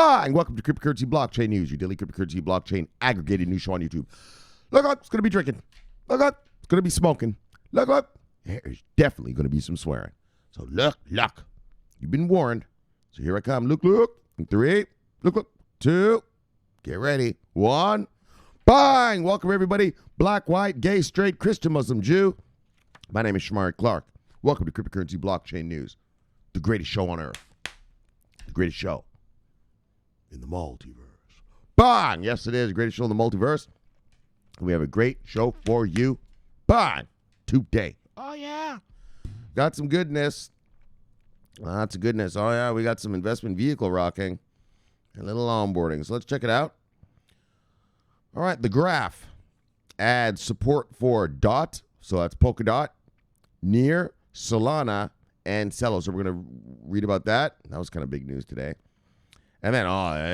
Bang! Welcome to Cryptocurrency Blockchain News, your daily cryptocurrency blockchain aggregated news show on YouTube. Look up, it's going to be drinking. Look up, it's going to be smoking. Look up, there's definitely going to be some swearing. So look. You've been warned. So here I come. Look. 3, look. 2, get ready. 1, bang! Welcome everybody. Black, white, gay, straight, Christian, Muslim, Jew. My name is Shomari Clarke. Welcome to Cryptocurrency Blockchain News, the greatest show on earth. The greatest show in the multiverse. Bang! Yes, it is the greatest show in the multiverse. We have a great show for you. Bang! Today. Oh, yeah. Got some goodness. Lots of goodness. Oh, yeah. We got some investment vehicle rocking. A little onboarding. So let's check it out. All right. The graph adds support for DOT. So that's Polkadot, near Solana and Celo. So we're going to read about that. That was kind of big news today. And then,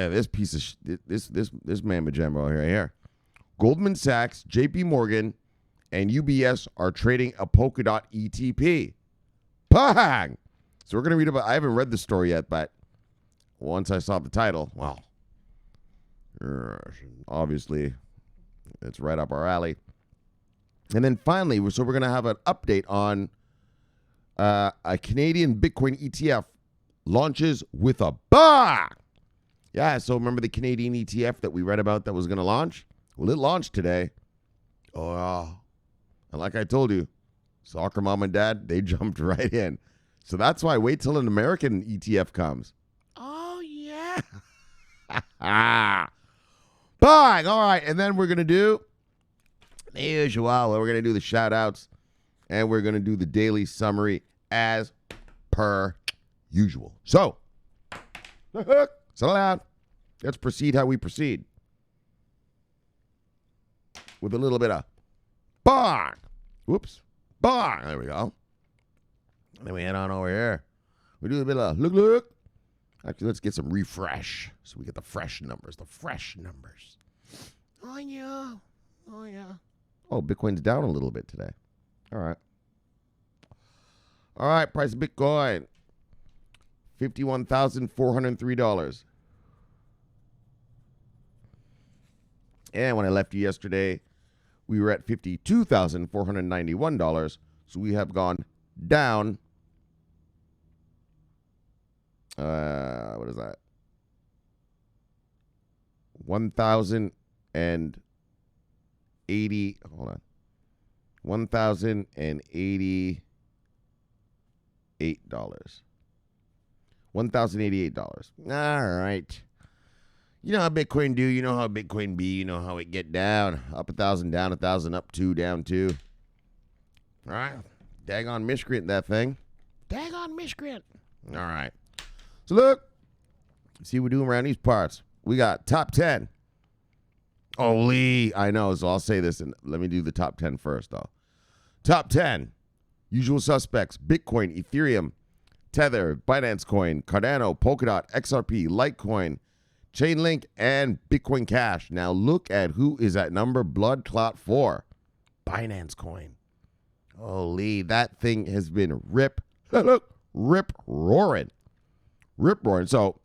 this piece of this mamma jumbo here. Goldman Sachs, JPMorgan, and UBS are trading a Polkadot ETP. Bang! So we're going to read about, I haven't read the story yet, but once I saw the title, well, obviously it's right up our alley. And then finally, so we're going to have an update on a Canadian Bitcoin ETF launches with a bang. Yeah, so remember the Canadian ETF that we read about that was going to launch? Well, it launched today. Oh, and like I told you, soccer mom and dad, they jumped right in. So that's why wait till an American ETF comes. Oh, yeah. Bang. All right, and then we're going to do the usual. We're going to do the shout-outs, and we're going to do the daily summary as per usual. So, settle down. Let's proceed how we proceed. With a little bit of bang. Whoops. Bang. There we go. And then we head on over here. We do a bit of look. Actually, let's get some refresh. So we get the fresh numbers. Oh, yeah. Oh, Bitcoin's down a little bit today. All right. Price of Bitcoin. $51,403. And when I left you yesterday, we were at $52,491. So we have gone down. What is that? 1,080. Hold on. $1,088. $1,088. All right. You know how Bitcoin do. You know how Bitcoin be. You know how it get down. Up 1,000, down 1,000, up 2, down 2. All right. Daggone miscreant, that thing. Daggone miscreant. All right. So look. See what we're doing around these parts. We got top 10. Holy. I know. So I'll say this and let me do the top 10 first, though. Top 10. Usual suspects. Bitcoin, Ethereum, Tether, Binance Coin, Cardano, Polkadot, XRP, Litecoin, Chainlink, and Bitcoin Cash. Now look at who is at number blood clot 4. Binance Coin. Holy, that thing has been rip roaring. So,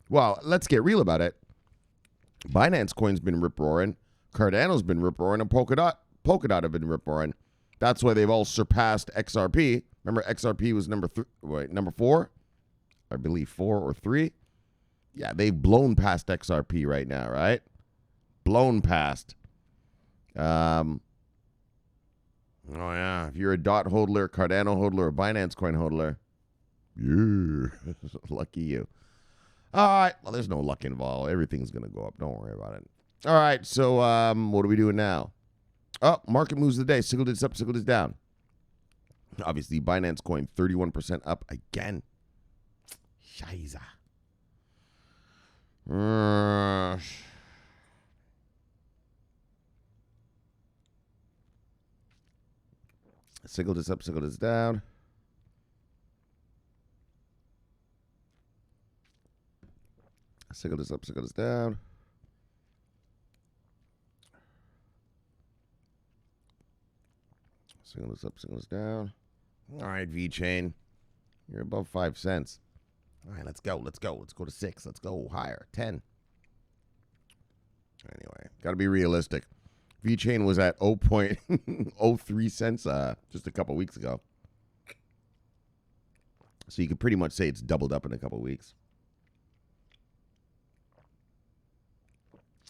well, let's get real about it. Binance Coin's been rip roaring. Cardano's been rip roaring, and Polkadot have been rip roaring. That's why they've all surpassed XRP. Remember, XRP was number 4? I believe 4 or 3. Yeah, they've blown past XRP right now, right? Blown past. Oh, yeah. If you're a DOT hodler, Cardano hodler, or Binance Coin hodler, yeah, lucky you. All right. Well, there's no luck involved. Everything's going to go up. Don't worry about it. All right. So what are we doing now? Oh, market moves of the day. Single digits up, single digits down. Obviously, Binance Coin 31% up again. Scheiße. Single digits up, single digits down. Single digits up, single digits down. Single digits up, single digits down. All right, V-Chain. You're above 5 cents. All right, let's go. Let's go. Let's go to 6. Let's go higher. 10. Anyway, got to be realistic. VeChain was at 0.03 cents just a couple weeks ago. So you could pretty much say it's doubled up in a couple weeks.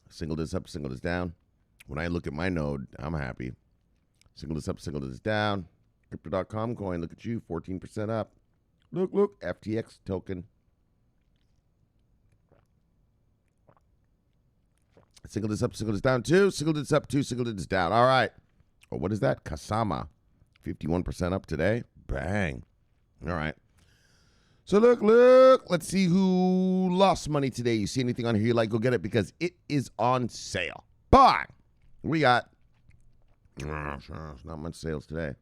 Single this up, single this down. When I look at my node, I'm happy. Single this up, single this down. Crypto.com coin, look at you, 14% up. Look, FTX token. Single this up, single this down, 2. Single this up, 2. Single this down. All right. Oh, what is that? Kasama. 51% up today. Bang. All right. So look. Let's see who lost money today. You see anything on here you like, go get it because it is on sale. Bye. We got... not much sales today.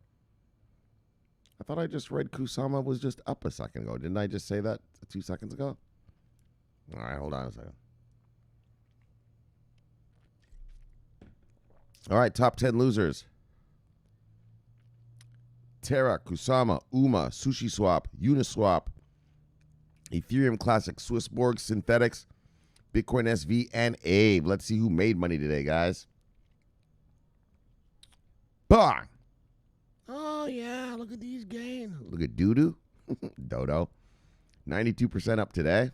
I thought I just read Kusama was just up a second ago. Didn't I just say that 2 seconds ago? All right, hold on a second. All right, top 10 losers. Terra, Kusama, UMA, SushiSwap, Uniswap, Ethereum Classic, Swissborg, Synthetics, Bitcoin SV, and Aave. Let's see who made money today, guys. Bang! Oh, yeah, look at these gains. Look at Doodoo. Dodo. 92% up today.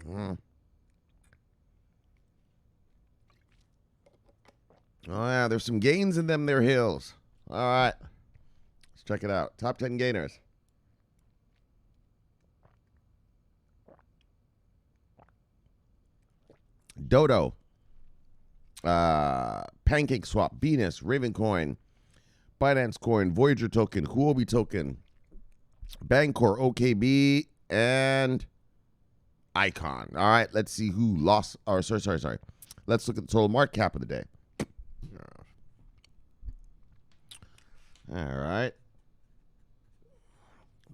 Oh, yeah, there's some gains in them there hills. All right. Let's check it out. Top 10 gainers. Dodo. Pancake Swap, Venus, Ravencoin, Binance Coin, Voyager Token, Huobi Token, Bancor, OKB, and Icon. All right, let's see who lost. Or sorry. Let's look at the total market cap of the day. All right.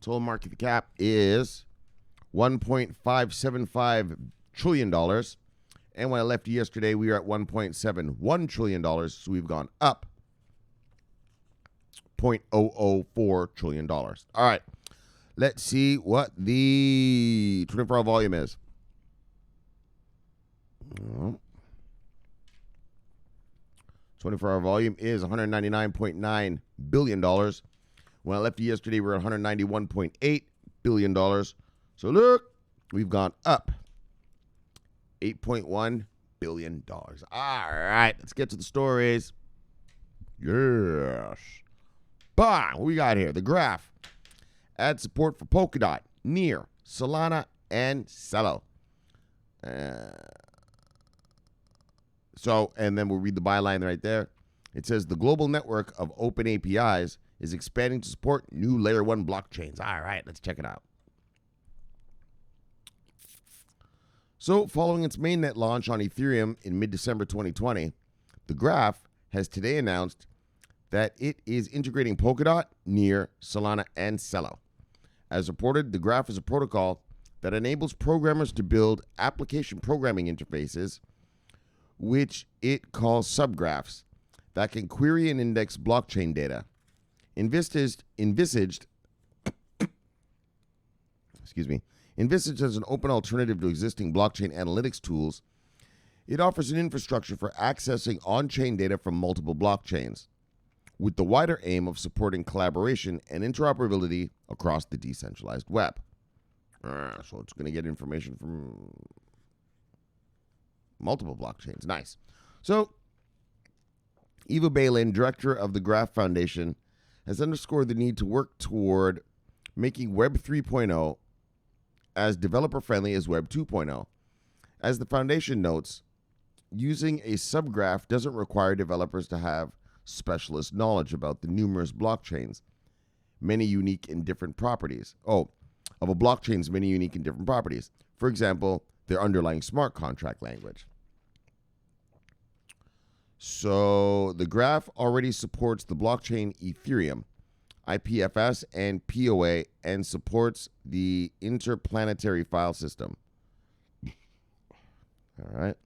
Total market cap is $1.575 trillion. And when I left yesterday, we were at $1.71 trillion. So we've gone up $0.004 trillion. All right. Let's see what the 24-hour volume is. 24-hour volume is $199.9 billion. When I left yesterday, we were at $191.8 billion. So look, we've gone up $8.1 billion. All right, let's get to the stories. Yes. Bang, what we got here? The graph. Add support for Polkadot, Near, Solana, and Celo. And then we'll read the byline right there. It says the global network of open APIs is expanding to support new layer 1 blockchains. All right, let's check it out. So, following its mainnet launch on Ethereum in mid-December 2020, the graph has today announced that it is integrating Polkadot, Near, Solana, and Celo. As reported, the graph is a protocol that enables programmers to build application programming interfaces, which it calls subgraphs, that can query and index blockchain data. Envisaged as an open alternative to existing blockchain analytics tools, it offers an infrastructure for accessing on-chain data from multiple blockchains, with the wider aim of supporting collaboration and interoperability across the decentralized web. So it's going to get information from multiple blockchains. Nice. So, Eva Balin, director of the Graph Foundation, has underscored the need to work toward making Web 3.0 as developer-friendly as Web 2.0. As the foundation notes, using a subgraph doesn't require developers to have specialist knowledge about the numerous blockchains, many unique and different properties. Of a blockchain's many unique and different properties. For example, their underlying smart contract language. So the graph already supports the blockchain Ethereum, IPFS, and POA, and supports the interplanetary file system. All right.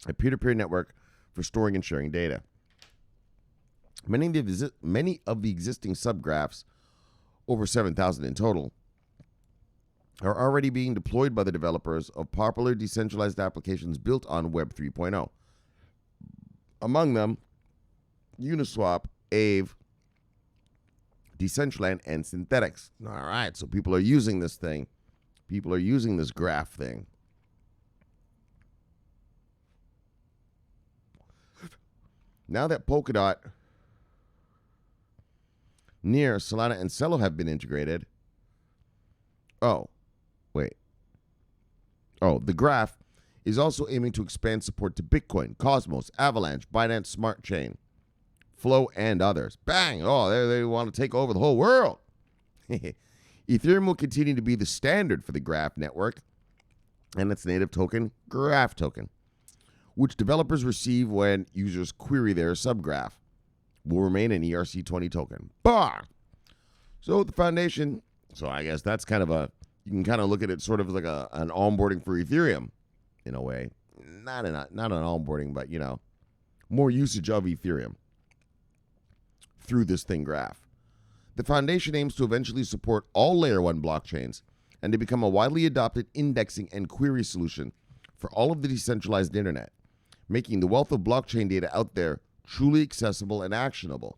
A peer-to-peer network for storing and sharing data. Many of the existing subgraphs, over 7,000 in total, are already being deployed by the developers of popular decentralized applications built on Web 3.0. Among them, Uniswap, Aave, Decentraland, and Synthetics. All right, so people are using this thing. People are using this graph thing. Now that Polkadot, Near, Solana, and Celo have been integrated. The graph is also aiming to expand support to Bitcoin, Cosmos, Avalanche, Binance Smart Chain, Flow, and others. Bang! Oh, they want to take over the whole world. Ethereum will continue to be the standard for the Graph network and its native token, Graph Token, which developers receive when users query their subgraph, will remain an ERC20 token. Bah! So the foundation, so I guess that's kind of you can kind of look at it sort of like an onboarding for Ethereum in a way. Not an onboarding, but, more usage of Ethereum through this thing graph. The foundation aims to eventually support all Layer 1 blockchains and to become a widely adopted indexing and query solution for all of the decentralized internet, making the wealth of blockchain data out there truly accessible and actionable.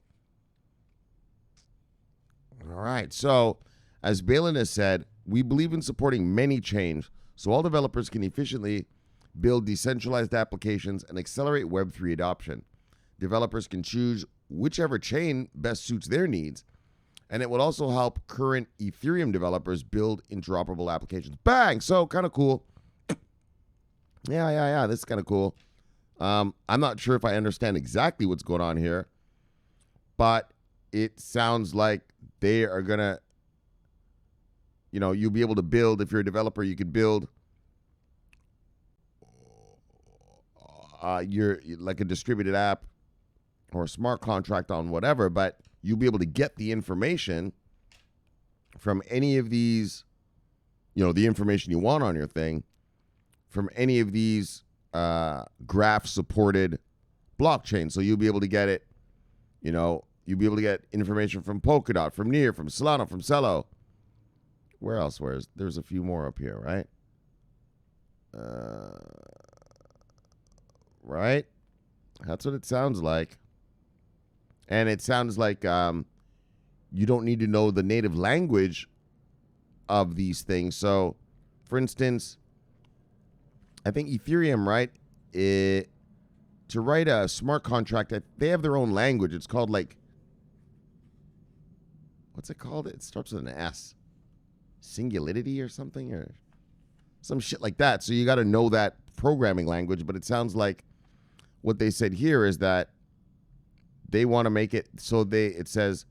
All right, so as Balin has said, we believe in supporting many chains so all developers can efficiently build decentralized applications and accelerate Web3 adoption. Developers can choose whichever chain best suits their needs, and it will also help current Ethereum developers build interoperable applications. Bang! So, kind of cool. Yeah. This is kind of cool. I'm not sure if I understand exactly what's going on here, but it sounds like they are going to, you'll be able to build, if you're a developer, you could build your like a distributed app or a smart contract on whatever, but you'll be able to get the information from any of these, the information you want on your thing from any of these graph-supported blockchains. So you'll be able to get it, you'll be able to get information from Polkadot, from Near, from Solana, from Celo. Where else? There's a few more up here, right? Right? That's what it sounds like. And it sounds like you don't need to know the native language of these things. So, for instance, I think Ethereum, right? To write a smart contract, they have their own language. It's called what's it called? It starts with an S. Singularity or something, or some shit like that. So you got to know that programming language. But it sounds like what they said here is that they want to make it so it says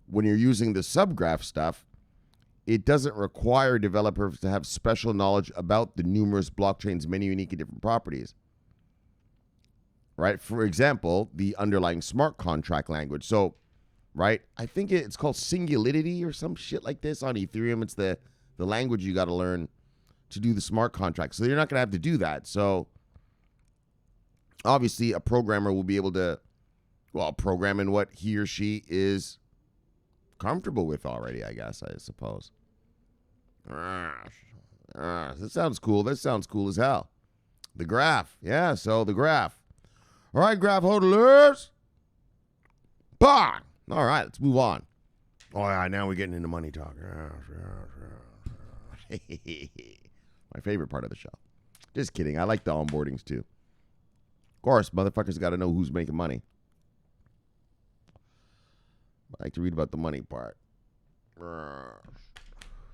when you're using the subgraph stuff, it doesn't require developers to have special knowledge about the numerous blockchains' many unique and different properties. Right? For example, the underlying smart contract language. So, right, I think it's called Singularity or some shit like this on Ethereum. It's the language you got to learn to do the smart contract. So you're not going to have to do that. So obviously a programmer will be able to, program in what he or she is comfortable with already, I guess, I suppose. This sounds cool. This sounds cool as hell. The graph. Yeah, so the graph. All right, graph hodlers. Bah! All right, let's move on. Oh, yeah, now we're getting into money talk. My favorite part of the show. Just kidding. I like the onboardings, too. Of course, motherfuckers got to know who's making money. I like to read about the money part.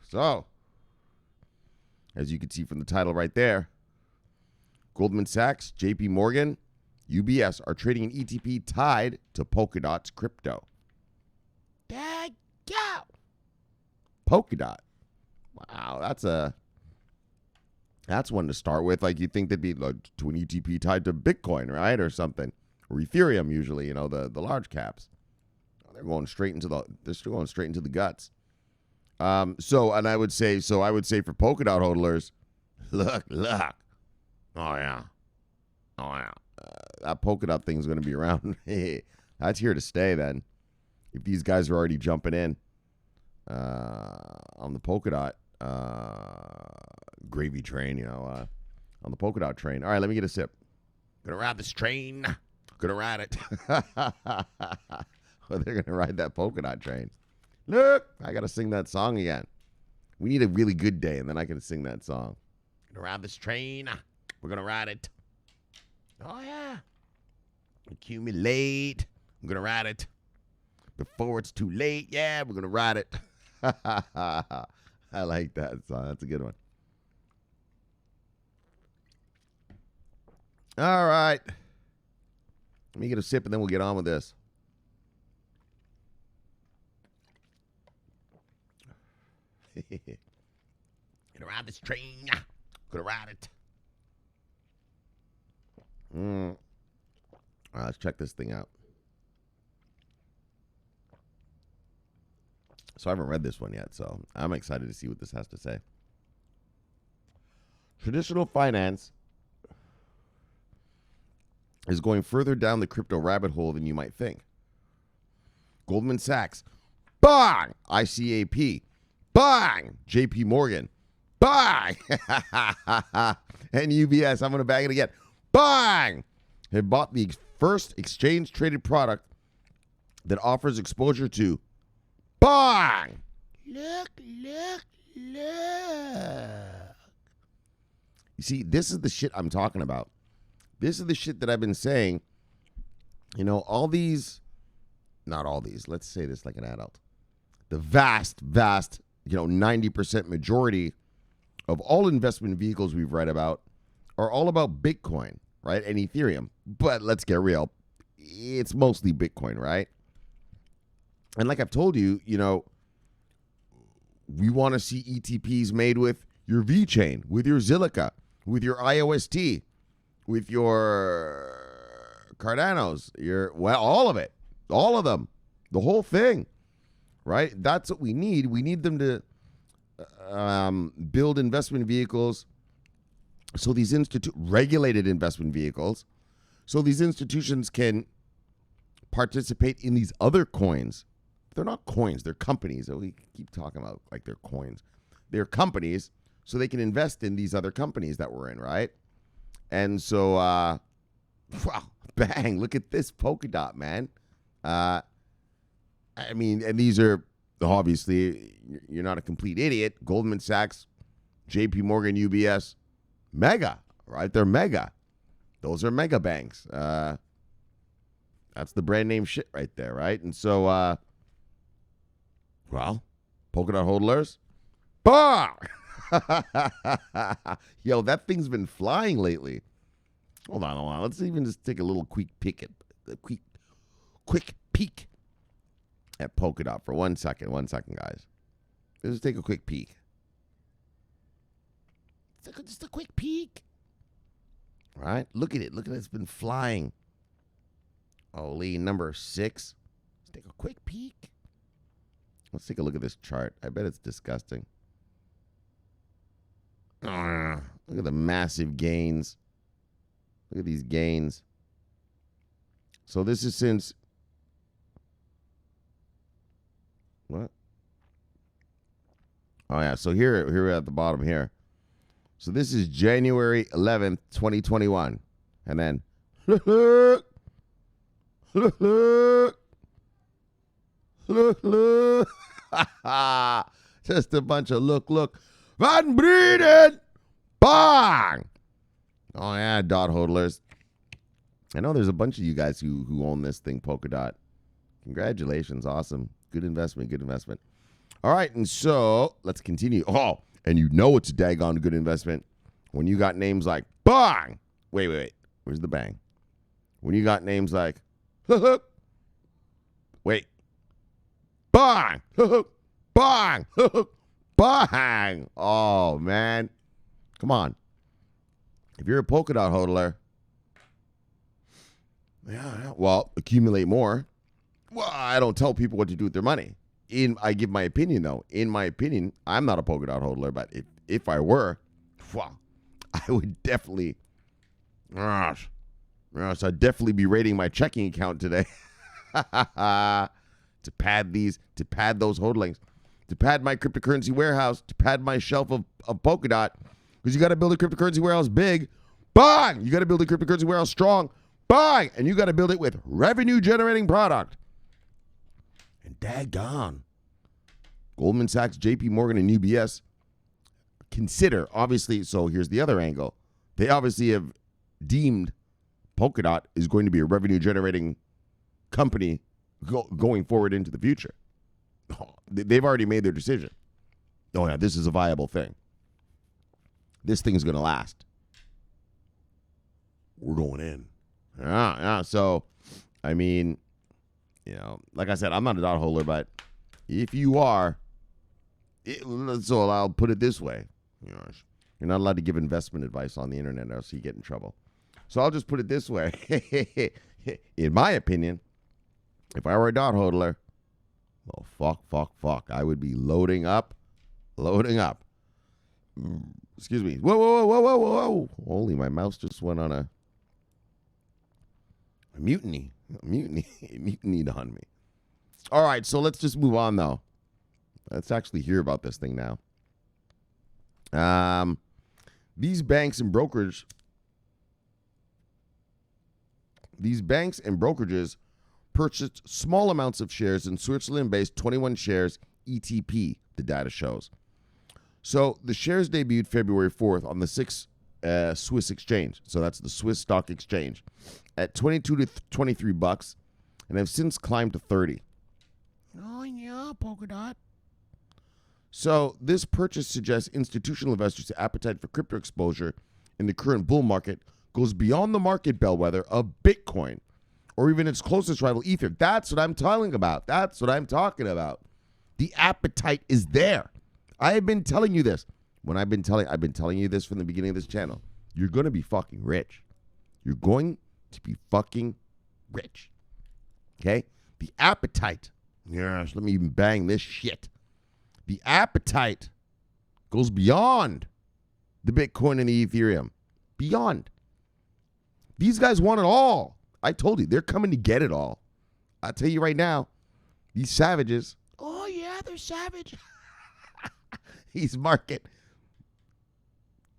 So, as you can see from the title right there, Goldman Sachs, JPMorgan, UBS are trading an ETP tied to Polkadot's crypto. Polkadot. Wow, that's one to start with. Like, you think they'd be like to an ETP tied to Bitcoin, right, or something, or Ethereum usually. The large caps. They're going straight into the guts. So I would say for Polkadot hodlers, look. Oh yeah. That Polkadot thing is going to be around. That's here to stay then. If these guys are already jumping in on the Polkadot gravy train, on the Polkadot train. All right, let me get a sip. Gonna ride this train. Gonna ride it. Well, they're gonna ride that Polkadot train. Look, I gotta sing that song again. We need a really good day, and then I can sing that song. Gonna ride this train. We're gonna ride it. Oh yeah. Accumulate. I'm gonna ride it before it's too late. Yeah, we're gonna ride it. I like that song. That's a good one. All right. Let me get a sip, and then we'll get on with this. Gonna ride this train. Gonna ride it. All right, let's check this thing out. So I haven't read this one yet, so I'm excited to see what this has to say. Traditional finance is going further down the crypto rabbit hole than you might think. Goldman Sachs, bang! ICAP, bang! JPMorgan, bang! And UBS, I'm going to bang it again, bang! Have bought the first exchange-traded product that offers exposure to, bang! Look. You see, this is the shit I'm talking about. This is the shit that I've been saying. All these, not all these, let's say this like an adult. The vast, 90% majority of all investment vehicles we've read about are all about Bitcoin, right? And Ethereum. But let's get real. It's mostly Bitcoin, right? And like I've told you, we want to see ETPs made with your VeChain, with your Zilliqa, with your IOST, with your Cardanos, all of it, all of them, the whole thing, right? That's what we need. We need them to build investment vehicles, so these regulated investment vehicles, so these institutions can participate in these other coins. They're not coins, they're companies. We keep talking about like they're coins. They're companies, so they can invest in these other companies that we're in, right? And so, wow, bang, look at this Polkadot, man. And these are, obviously, you're not a complete idiot. Goldman Sachs, JPMorgan, UBS, mega, right? They're mega. Those are mega banks. That's the brand name shit right there, right? And so, Polkadot hodlers, bah! Yo, that thing's been flying lately. Hold on. Let's even just take a little quick peek at Polkadot for 1 second. 1 second, guys. Let's just take a quick peek. Just a quick peek. All right, look at it. It's been flying. Holy, number 6. Let's take a quick peek. Let's take a look at this chart. I bet it's disgusting. Look at the massive gains. Look at these gains. So this is since what? Oh yeah, so here we're at the bottom here. So this is January 11th, 2021. And then just a bunch of look. Van Breeden! Bang! Oh, yeah, dot hodlers. I know there's a bunch of you guys who own this thing, Polkadot. Congratulations. Awesome. Good investment. All right, and so let's continue. Oh, and it's a daggone good investment when you got names like bang. Wait. Where's the bang? When you got names like wait. Bang! Bang! Bang! Oh, man. Come on. If you're a Polkadot hodler, well, accumulate more. Well, I don't tell people what to do with their money. I give my opinion, though. In my opinion, I'm not a Polkadot hodler, but if I were, I would definitely, I'd definitely be raiding my checking account today to pad those hodlings, to pad my cryptocurrency warehouse, to pad my shelf of Polkadot, because you got to build a cryptocurrency warehouse big. Bang! You got to build a cryptocurrency warehouse strong. Bang! And you got to build it with revenue-generating product. And daggone. Goldman Sachs, JPMorgan, and UBS consider, obviously, so here's the other angle. They obviously have deemed Polkadot is going to be a revenue-generating company going forward into the future. They've already made their decision. Oh, yeah, this is a viable thing. This thing's going to last. We're going in. Yeah. So, I mean, like I said, I'm not a dot holder, but if you are, so I'll put it this way. You're not allowed to give investment advice on the internet or else you get in trouble. So I'll just put it this way. In my opinion, if I were a dot hodler, well, fuck. I would be loading up. Excuse me. Whoa. Holy, my mouse just went on a mutiny. Mutinied on me. All right, so let's just move on, though. Let's actually hear about this thing now. These banks and brokerages purchased small amounts of shares in Switzerland-based 21 shares ETP, the data shows. So the shares debuted February 4th on the Swiss exchange. So that's the Swiss stock exchange at 22 to 23 bucks and have since climbed to 30. Oh, yeah, Polkadot. So this purchase suggests institutional investors' appetite for crypto exposure in the current bull market goes beyond the market bellwether of Bitcoin or even its closest rival, Ether. That's what I'm talking about. The appetite is there. I have been telling you this. I've been telling you this from the beginning of this channel. You're going to be fucking rich. You're going to be fucking rich. Okay? The appetite. Yes, let me even bang this shit. The appetite goes beyond the Bitcoin and the Ethereum. Beyond. These guys want it all. I told you, they're coming to get it all. I'll tell you right now, these savages. Oh, yeah, they're savage. These market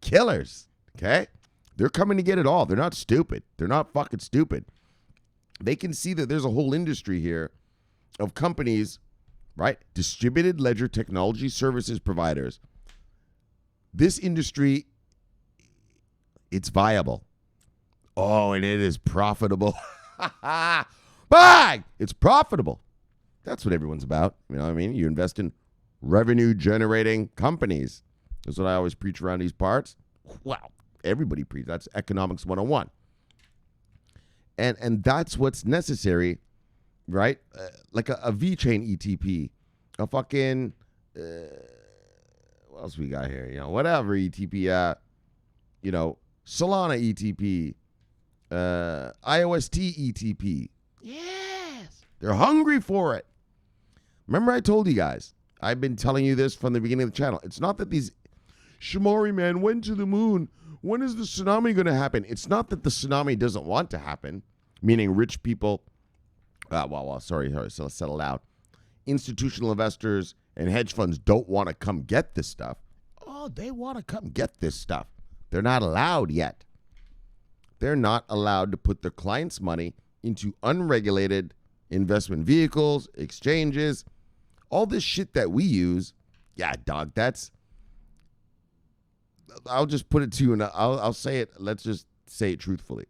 killers, okay? They're coming to get it all. They're not stupid. They're not fucking stupid. They can see that there's a whole industry here of companies, right? Distributed ledger technology services providers. This industry, it's viable. Oh, and it is profitable. Bang! It's profitable. That's what everyone's about. You know what I mean? You invest in revenue-generating companies. That's what I always preach around these parts. Wow. Everybody preaches. That's economics 101. And that's what's necessary, right? Like a V-chain ETP, a fucking, what else we got here? Whatever ETP, Solana ETP, IOST ETP. Yes. They're hungry for it. Remember I told you guys, I've been telling you this from the beginning of the channel. It's not that these Shomari man went to the moon. When is the tsunami going to happen? It's not that the tsunami doesn't want to happen, meaning rich people, sorry, so let's settle out. Institutional investors and hedge funds don't want to come get this stuff. Oh, they want to come get this stuff. They're not allowed yet. They're not allowed to put their clients' money into unregulated investment vehicles, exchanges, all this shit that we use. Yeah, dog, I'll just put it to you and I'll say it. Let's just say it truthfully.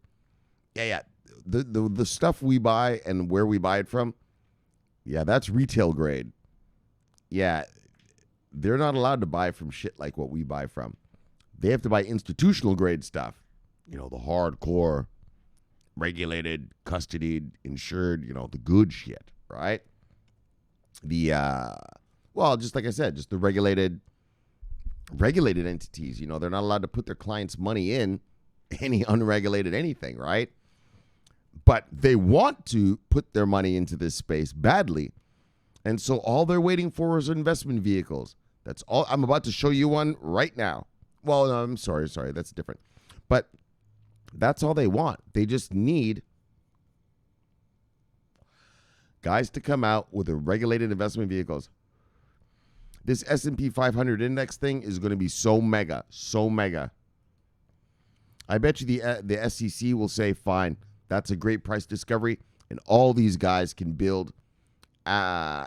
Yeah. The stuff we buy and where we buy it from, yeah, that's retail grade. Yeah, they're not allowed to buy from shit like what we buy from. They have to buy institutional grade stuff. The hardcore, regulated, custodied, insured, the good shit, right? Just like I said, just the regulated entities. They're not allowed to put their clients' money in any unregulated anything, right? But they want to put their money into this space badly. And so all they're waiting for is investment vehicles. That's all. I'm about to show you one right now. Well, no, I'm sorry. That's different. But that's all they want. They just need guys to come out with regulated investment vehicles. This S&P 500 index thing is going to be so mega, so mega. I bet you the SEC will say, fine, that's a great price discovery, and all these guys can build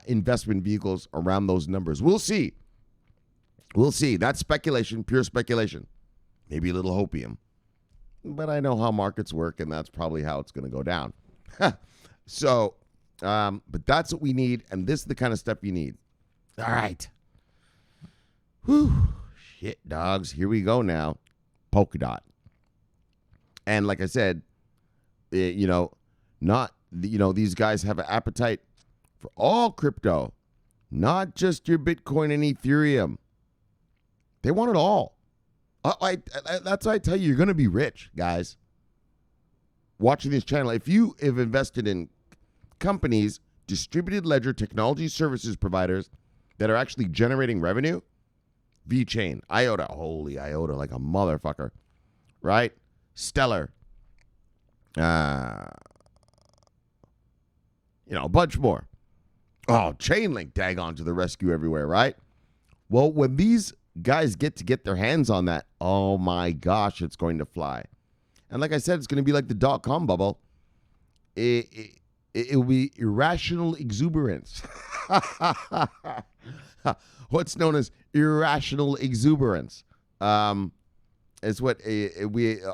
investment vehicles around those numbers. We'll see. We'll see. That's speculation, pure speculation. Maybe a little hopium. But I know how markets work, and that's probably how it's going to go down. So, but that's what we need, and this is the kind of stuff you need. All right. Whew. Shit, dogs. Here we go now. Polkadot. And like I said, these guys have an appetite for all crypto, not just your Bitcoin and Ethereum. They want it all. That's why I tell you, you're going to be rich, guys. Watching this channel, if you have invested in companies, distributed ledger technology services providers that are actually generating revenue, VeChain, IOTA, holy IOTA, like a motherfucker, right? Stellar, a bunch more. Oh, Chainlink, daggone to the rescue everywhere, right? Well, when these guys get their hands on that, oh my gosh, it's going to fly. And like I said, it's going to be like the dot-com bubble. It will be irrational exuberance. What's known as irrational exuberance. It's what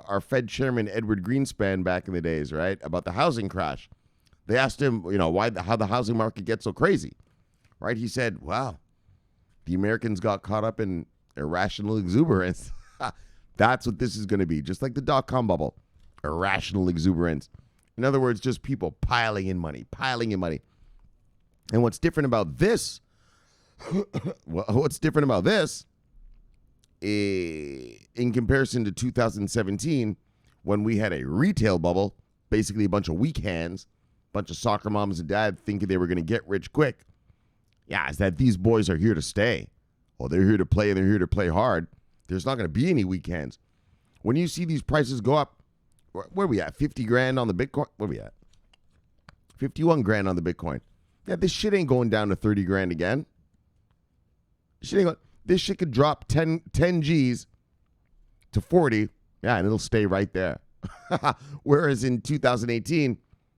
our Fed chairman Edward Greenspan back in the days, right, about the housing crash. They asked him, how the housing market gets so crazy, right? He said, "Wow, the Americans got caught up in irrational exuberance." That's what this is going to be, just like the dot-com bubble, irrational exuberance. In other words, just people piling in money. And what's different about this? In comparison to 2017, when we had a retail bubble, basically a bunch of weak hands, a bunch of soccer moms and dads thinking they were going to get rich quick. Yeah, is that these boys are here to stay. Well, they're here to play, and they're here to play hard. There's not going to be any weak hands. When you see these prices go up, where are we at? 50 grand on the Bitcoin? Where are we at? 51 grand on the Bitcoin. Yeah, this shit ain't going down to 30 grand again. This shit could drop 10 G's to 40. Yeah, and it'll stay right there. Whereas in 2018,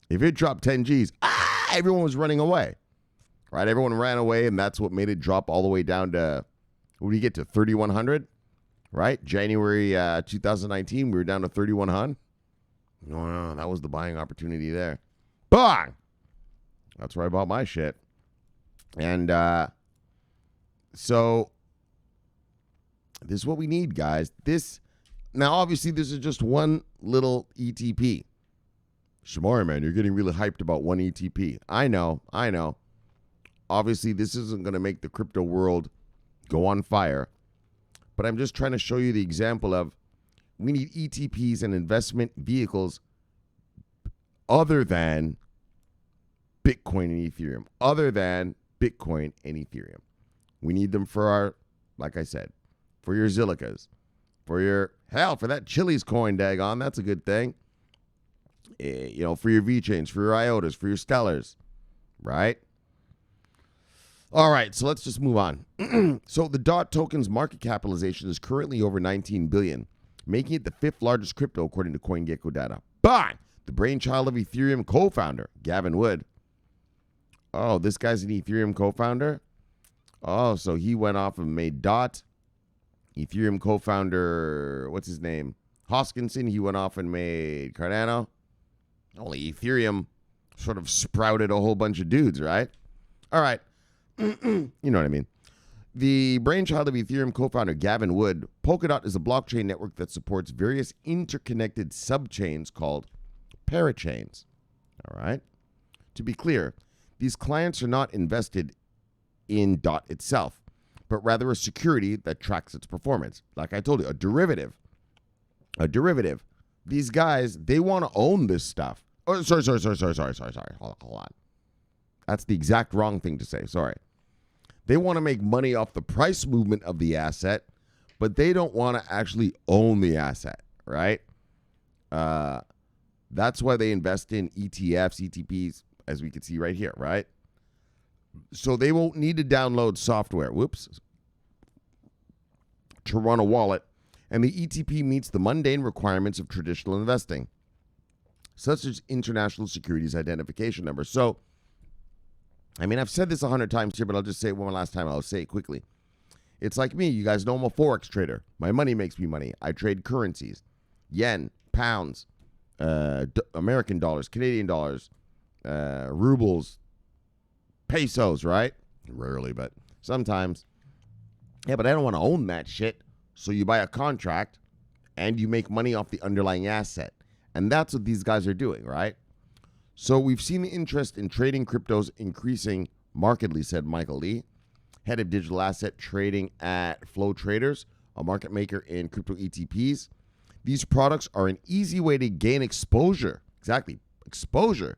if it dropped 10 G's, everyone was running away. Right? Everyone ran away, and that's what made it drop all the way down to, what do you get to, 3,100? Right? January 2019, we were down to 3,100. No, that was the buying opportunity there. Bang! That's where I bought my shit. And so this is what we need, guys. Now, obviously, this is just one little ETP. Shomari, man, you're getting really hyped about one ETP. I know. Obviously, this isn't going to make the crypto world go on fire. But I'm just trying to show you the example of we need ETPs and investment vehicles other than Bitcoin and Ethereum. We need them for our, like I said, for your Zilicas, for that Chili's coin, daggone, that's a good thing. For your VeChains, for your IOTAs, for your Stellars, right? All right, so let's just move on. So the DOT token's market capitalization is currently over $19 billion, making it the fifth largest crypto according to CoinGecko data. But the brainchild of Ethereum co-founder, Gavin Wood. Oh, this guy's an Ethereum co-founder? Oh, so he went off and made DOT. Ethereum co-founder, what's his name? Hoskinson, he went off and made Cardano. Only Ethereum sort of sprouted a whole bunch of dudes, right? All right. You know what I mean. The brainchild of Ethereum co-founder Gavin Wood, Polkadot is a blockchain network that supports various interconnected subchains called parachains. All right. To be clear, these clients are not invested in DOT itself, but rather a security that tracks its performance. Like I told you, a derivative. These guys, they want to own this stuff. Oh, sorry. Hold on. That's the exact wrong thing to say. Sorry. They want to make money off the price movement of the asset, but they don't want to actually own the asset, right? That's why they invest in ETFs, ETPs, as we can see right here, right? So they won't need to download software, to run a wallet, and the ETP meets the mundane requirements of traditional investing, such as International Securities Identification Number. So, I mean, I've said this 100 times here, but I'll just say it one last time. I'll say it quickly. It's like me. You guys know I'm a Forex trader. My money makes me money. I trade currencies, yen, pounds, American dollars, Canadian dollars, rubles, pesos, right? Rarely, but sometimes. Yeah, but I don't want to own that shit. So you buy a contract and you make money off the underlying asset. And that's what these guys are doing, right? So we've seen the interest in trading cryptos increasing markedly, said Michael Lee, head of digital asset trading at Flow Traders, a market maker in crypto ETPs. These products are an easy way to gain exposure, exposure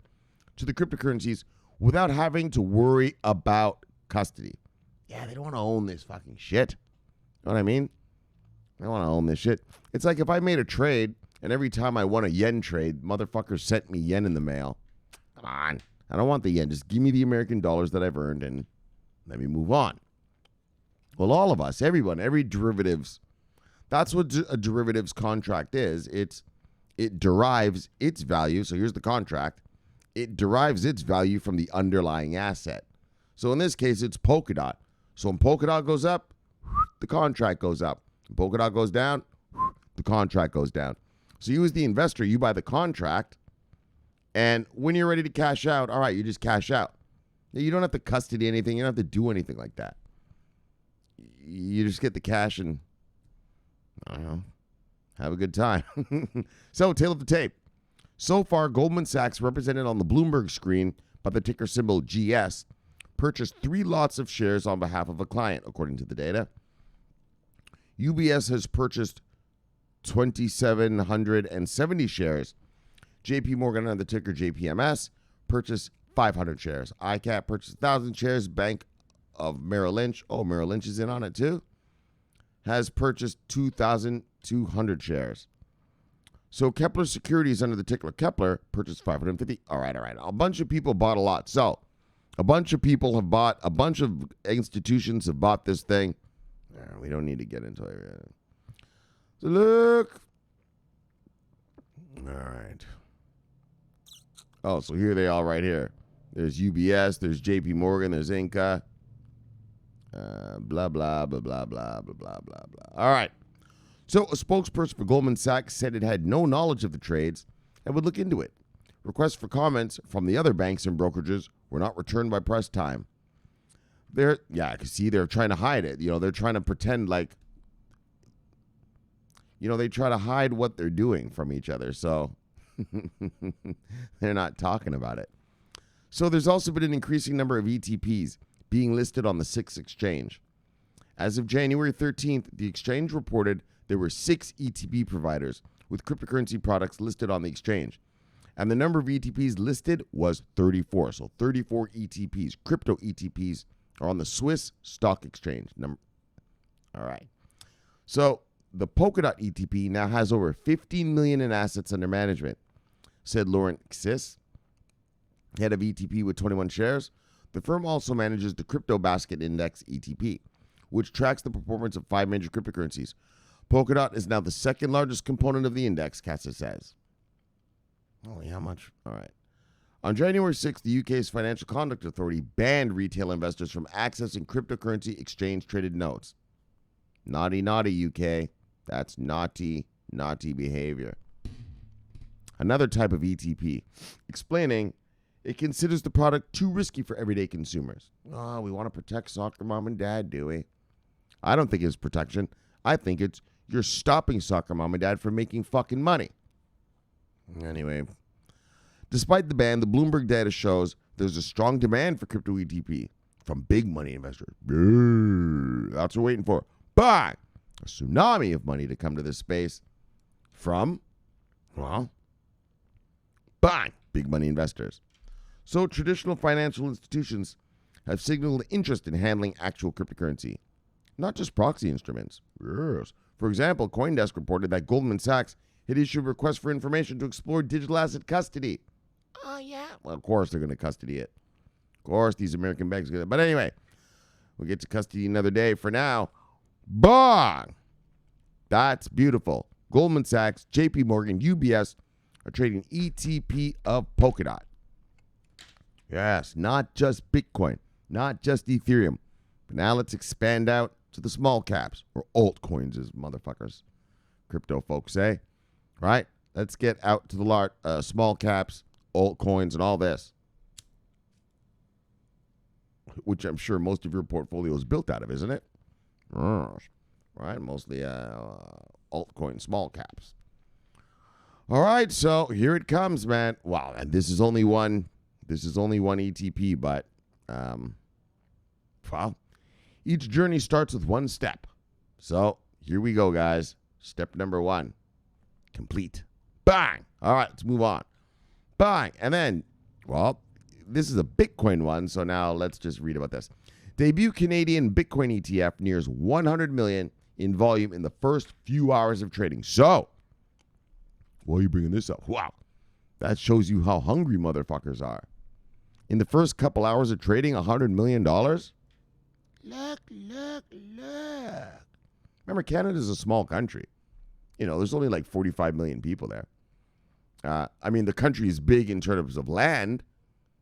to the cryptocurrencies without having to worry about custody. Yeah, they don't want to own this fucking shit. You know what I mean? They don't want to own this shit. It's like if I made a trade and every time I won a yen trade, motherfuckers sent me yen in the mail. Come on. I don't want the yen. Just give me the American dollars that I've earned and let me move on. Well, all of us, everyone, every derivatives, that's what a derivatives contract is. It derives its value. So here's the contract. It derives its value from the underlying asset. So in this case, it's Polkadot. So when Polkadot goes up, the contract goes up. When Polkadot goes down, the contract goes down. So you as the investor, you buy the contract, and when you're ready to cash out, all right, you just cash out. You don't have to custody anything. You don't have to do anything like that. You just get the cash and, I don't know, have a good time. So, tail of the tape. So far, Goldman Sachs, represented on the Bloomberg screen by the ticker symbol GS, purchased 3 lots of shares on behalf of a client, according to the data. UBS has purchased 2,770 shares. JPMorgan, on the ticker JPMS, purchased 500 shares. ICAP purchased 1,000 shares. Bank of Merrill Lynch, Merrill Lynch is in on it too, has purchased 2,200 shares. So Kepler Securities, under the ticker Kepler, purchased 550. All right. A bunch of people bought a lot. So a bunch of people have bought, a bunch of institutions have bought this thing. We don't need to get into it. So look. All right. Oh, so here they are right here. There's UBS, there's JPMorgan, there's Inca. Blah, blah, blah, blah, blah, blah, blah, blah, blah. All right. So a spokesperson for Goldman Sachs said it had no knowledge of the trades and would look into it. Requests for comments from the other banks and brokerages were not returned by press time. I can see they're trying to hide it. They're trying to pretend like, they try to hide what they're doing from each other. So they're not talking about it. So there's also been an increasing number of ETPs being listed on the SIX exchange. As of January 13th, the exchange reported there were 6 ETP providers with cryptocurrency products listed on the exchange. And the number of ETPs listed was 34. So 34 ETPs, crypto ETPs, are on the Swiss Stock Exchange. All right. So the Polkadot ETP now has over 15 million in assets under management, said Laurent Xis, head of ETP with 21 shares. The firm also manages the Crypto Basket Index ETP, which tracks the performance of 5 major cryptocurrencies. Polkadot is now the second largest component of the index, Casa says. Holy, how much? All right. On January 6th, the UK's Financial Conduct Authority banned retail investors from accessing cryptocurrency exchange-traded notes. Naughty, UK. That's naughty behavior. Another type of ETP, explaining it considers the product too risky for everyday consumers. Oh, we want to protect soccer mom and dad, do we? I don't think it's protection. I think it's you're stopping soccer mom and dad from making fucking money. Anyway, despite the ban, the Bloomberg data shows there's a strong demand for crypto ETP from big money investors. That's what we're waiting for. Bang! A tsunami of money to come to this space from, bang! Big money investors. So traditional financial institutions have signaled interest in handling actual cryptocurrency, not just proxy instruments. Yes. For example, CoinDesk reported that Goldman Sachs had issued requests for information to explore digital asset custody. Oh, yeah. Well, of course they're going to custody it. Of course, these American banks. But anyway, we'll get to custody another day. For now, bong! That's beautiful. Goldman Sachs, JPMorgan, UBS are trading ETP of Polkadot. Yes, not just Bitcoin, not just Ethereum. But now let's expand out to the small caps, or altcoins as motherfuckers, crypto folks say. Right? Let's get out to the small caps, altcoins, and all this, which I'm sure most of your portfolio is built out of, isn't it? Right? Mostly altcoin small caps. All right, so here it comes, man. Wow, and this is only one ETP, but well, each journey starts with one step. So here we go, guys. Step number 1, complete. Bang! All right, let's move on. Bang! And then, well, this is a Bitcoin one, so now let's just read about this. Debut Canadian Bitcoin ETF nears 100 million in volume in the first few hours of trading. So, why are you bringing this up? Wow. That shows you how hungry motherfuckers are. In the first couple hours of trading, $100 million? Look. Remember, Canada's a small country. There's only like 45 million people there. I mean, the country is big in terms of land.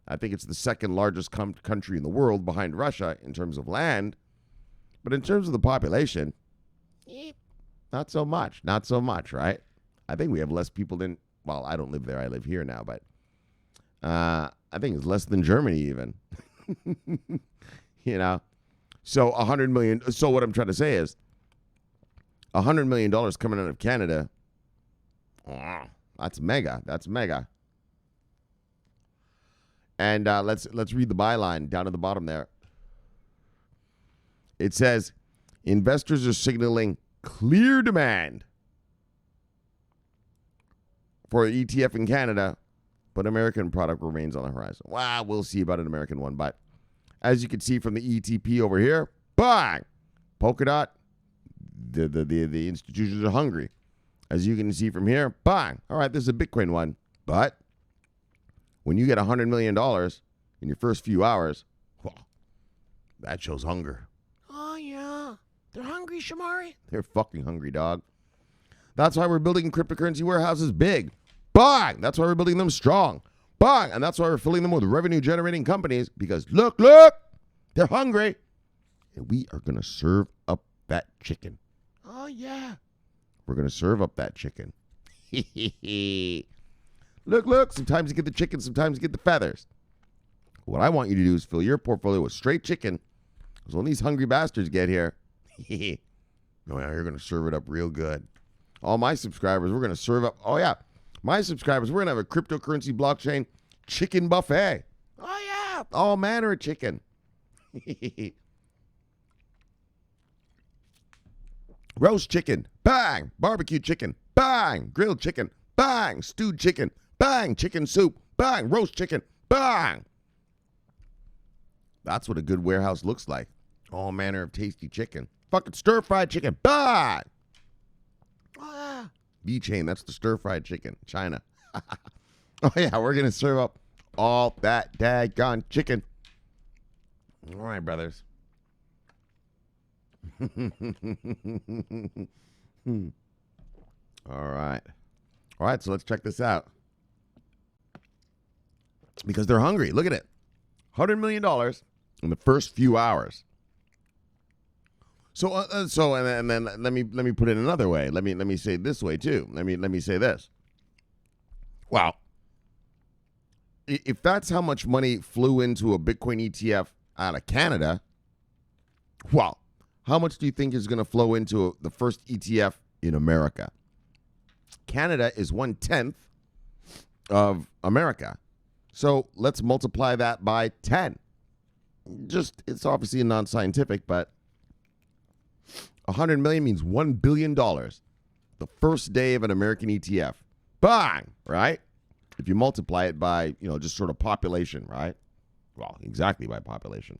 I think it's the second largest country in the world behind Russia in terms of land. But in terms of the population, not so much, right? I think we have less people than, well, I don't live there. I live here now, but I think it's less than Germany even. So 100 million. So what I'm trying to say is $100 million coming out of Canada. That's mega. And let's read the byline down at the bottom there. It says, investors are signaling clear demand for ETF in Canada, but American product remains on the horizon. Well, we'll see about an American one. But as you can see from the ETP over here, bang! Polkadot, the institutions are hungry. As you can see from here, bang! All right, this is a Bitcoin one. But when you get $100 million in your first few hours, well, that shows hunger. Oh, yeah. They're hungry, Shomari. They're fucking hungry, dog. That's why we're building cryptocurrency warehouses big. Bang! That's why we're building them strong. Bang! And that's why we're filling them with revenue-generating companies, because look, they're hungry. And we are going to serve up that chicken. Oh, yeah. We're going to serve up that chicken. Look, sometimes you get the chicken, sometimes you get the feathers. What I want you to do is fill your portfolio with straight chicken, because when these hungry bastards get here, you're going to serve it up real good. All my subscribers, we're going to serve up, my subscribers, we're going to have a cryptocurrency blockchain chicken buffet. Oh, yeah, all manner of chicken. Roast chicken, bang. Barbecue chicken, bang. Grilled chicken, bang. Stewed chicken, bang. Chicken soup, bang. Roast chicken, bang. That's what a good warehouse looks like. All manner of tasty chicken. Fucking stir-fried chicken, bang. V-Chain, that's the stir-fried chicken. China. Oh, yeah, we're going to serve up all that daggone chicken. All right, brothers. All right, so let's check this out. Because they're hungry. Look at it. $100 million in the first few hours. So and then let me put it another way. Let me say it this way too. Let me say this. Wow. If that's how much money flew into a Bitcoin ETF out of Canada, well, how much do you think is going to flow into the first ETF in America? Canada is 1/10 of America. So let's multiply that by 10. It's obviously non-scientific, but 100 million means $1 billion. The first day of an American ETF. Bang! Right? If you multiply it by, just sort of population, right? Well, exactly by population.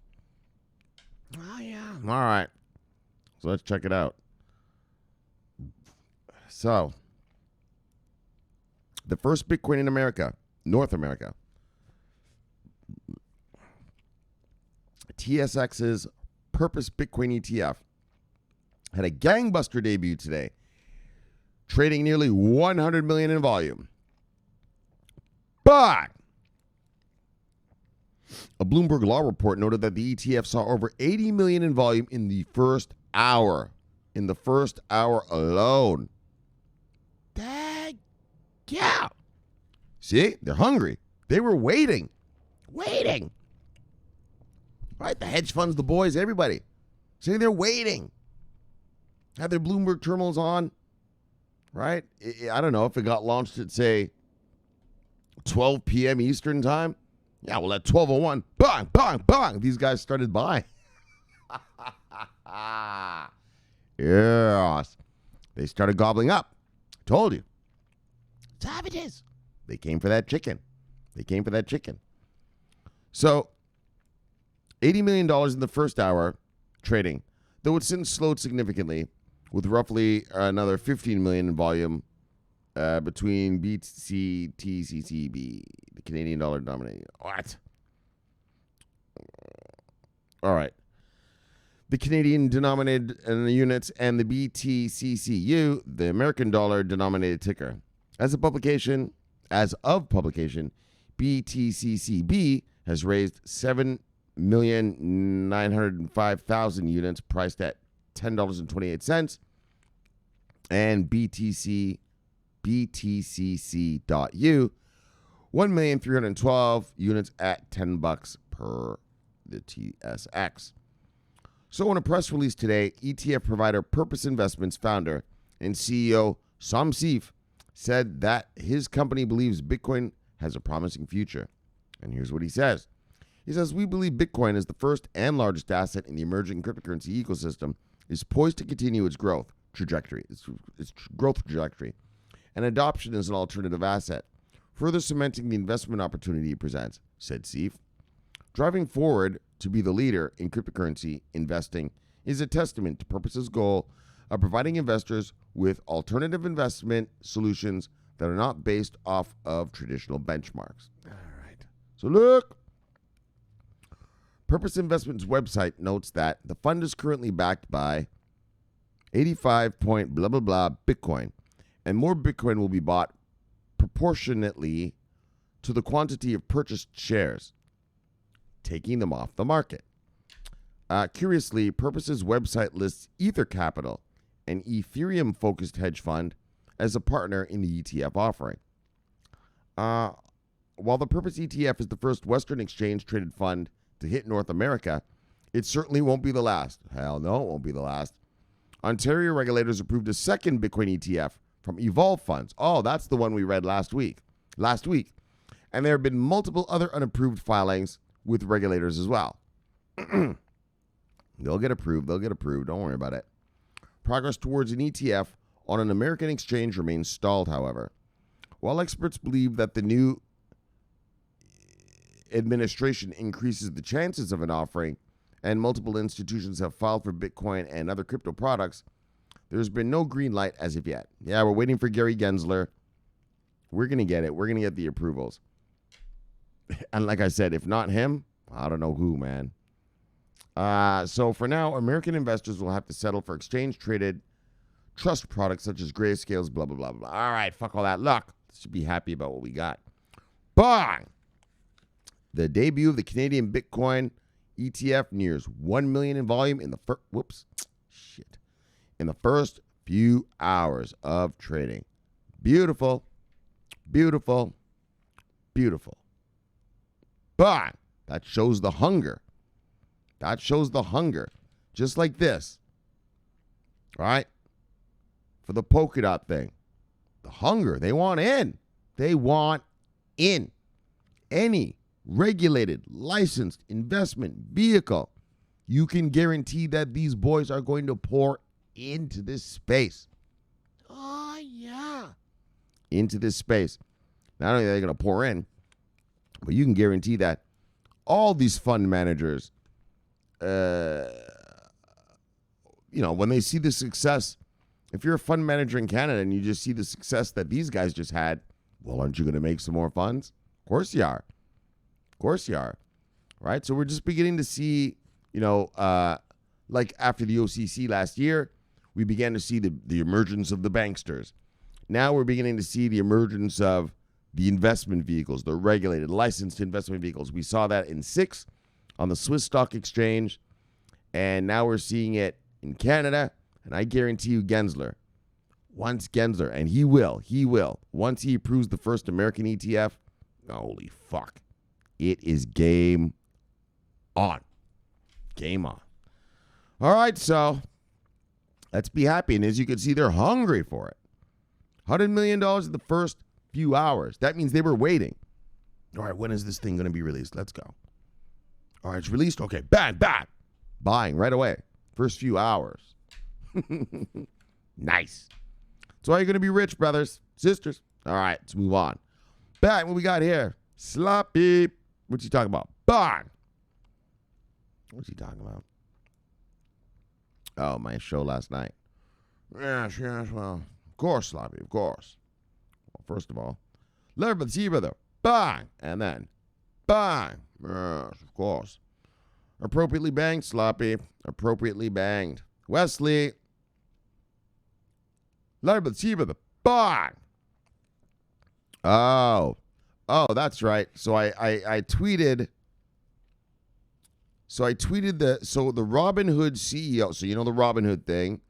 Oh, yeah. All right. So let's check it out. So, the first Bitcoin in America, North America, TSX's Purpose Bitcoin ETF had a gangbuster debut today, trading nearly 100 million in volume. But a Bloomberg Law report noted that the ETF saw over 80 million in volume in the first hour. In the first hour alone. Dang. Yeah. See, they're hungry. They were waiting. Right? The hedge funds, the boys, everybody. See, they're waiting. Have their Bloomberg terminals on. Right? I don't know if it got launched at, say, 12 p.m. Eastern time. Yeah, well, at 12:01, bang, bang, bang, these guys started buying. Yes. They started gobbling up. Told you. Savages. They came for that chicken. So, $80 million in the first hour trading, though it's since slowed significantly, with roughly another 15 million in volume between BTC, TCCB, the Canadian dollar denominated. What? All right. The Canadian denominated units and the BTCCU, the American dollar denominated ticker. As of publication, BTCCB has raised 7,905,000 units priced at $10.28, and BTCC.U 1,312 units at $10 per the TSX. So in a press release today, ETF provider Purpose Investments founder and CEO Sam Seif said that his company believes Bitcoin has a promising future. And here's what he says. He says, we believe Bitcoin as the first and largest asset in the emerging cryptocurrency ecosystem is poised to continue its growth trajectory, and adoption as an alternative asset, further cementing the investment opportunity it presents, said Seif. Driving forward to be the leader in cryptocurrency investing is a testament to Purpose's goal of providing investors with alternative investment solutions that are not based off of traditional benchmarks. All right. So look, Purpose Investments website notes that the fund is currently backed by 85 point blah, blah, blah Bitcoin, and more Bitcoin will be bought proportionately to the quantity of purchased shares, taking them off the market. Curiously, Purpose's website lists Ether Capital, an Ethereum-focused hedge fund, as a partner in the ETF offering. While the Purpose ETF is the first Western exchange-traded fund to hit North America, it certainly won't be the last. Hell no, it won't be the last. Ontario regulators approved a second Bitcoin ETF from Evolve Funds. Oh, that's the one we read last week. And there have been multiple other unapproved filings with regulators as well. They'll get approved. Don't worry about it. Progress towards an ETF on an American exchange remains stalled, however. While experts believe that the new administration increases the chances of an offering, and multiple institutions have filed for Bitcoin and other crypto products, there's been no green light as of yet. Yeah, we're waiting for Gary Gensler. We're going to get it. We're going to get the approvals. And like I said, if not him, I don't know who, man. So for now, American investors will have to settle for exchange-traded trust products such as Grayscale's blah, blah, blah, blah. All right, fuck all that. Look, let's just be happy about what we got. Bang! The debut of the Canadian Bitcoin ETF nears 1 million in volume in the in the first few hours of trading. Beautiful. But that shows the hunger. Just like this. All right? For the Polkadot thing. The hunger. They want in. Any regulated, licensed investment vehicle, you can guarantee that these boys are going to pour into this space. Oh, yeah. Into this space. Not only are they going to pour in, but you can guarantee that all these fund managers, when they see the success, if you're a fund manager in Canada and you just see the success that these guys just had, well, aren't you going to make some more funds? Of course you are. Right? So we're just beginning to see like after the OCC last year, we began to see the emergence of the banksters. Now we're beginning to see the emergence of the investment vehicles, the regulated, licensed investment vehicles. We saw that in SIX on the Swiss Stock Exchange, and now we're seeing it in Canada. And I guarantee you, Gensler, and he will, once he approves the first American ETF, holy fuck, it is game on. Game on. All right, so let's be happy. And as you can see, they're hungry for it. $100 million in the first few hours. That means they were waiting. All right, when is this thing going to be released? Let's go. All right, it's released. Okay, bang. Buying right away. First few hours. Nice. So are you going to be rich, brothers, sisters? All right, let's move on. Bang, what we got here? Sloppy. What's he talking about? Bang. What's he talking about? Oh, my show last night. Yes, well, of course, Sloppy, of course. Well, first of all, brother, bang, and then bang. Yes, of course. Appropriately banged, Sloppy. Appropriately banged. Wesley. brother, bang. Oh, that's right. So I tweeted. So I tweeted the Robinhood CEO. So you know the Robinhood thing,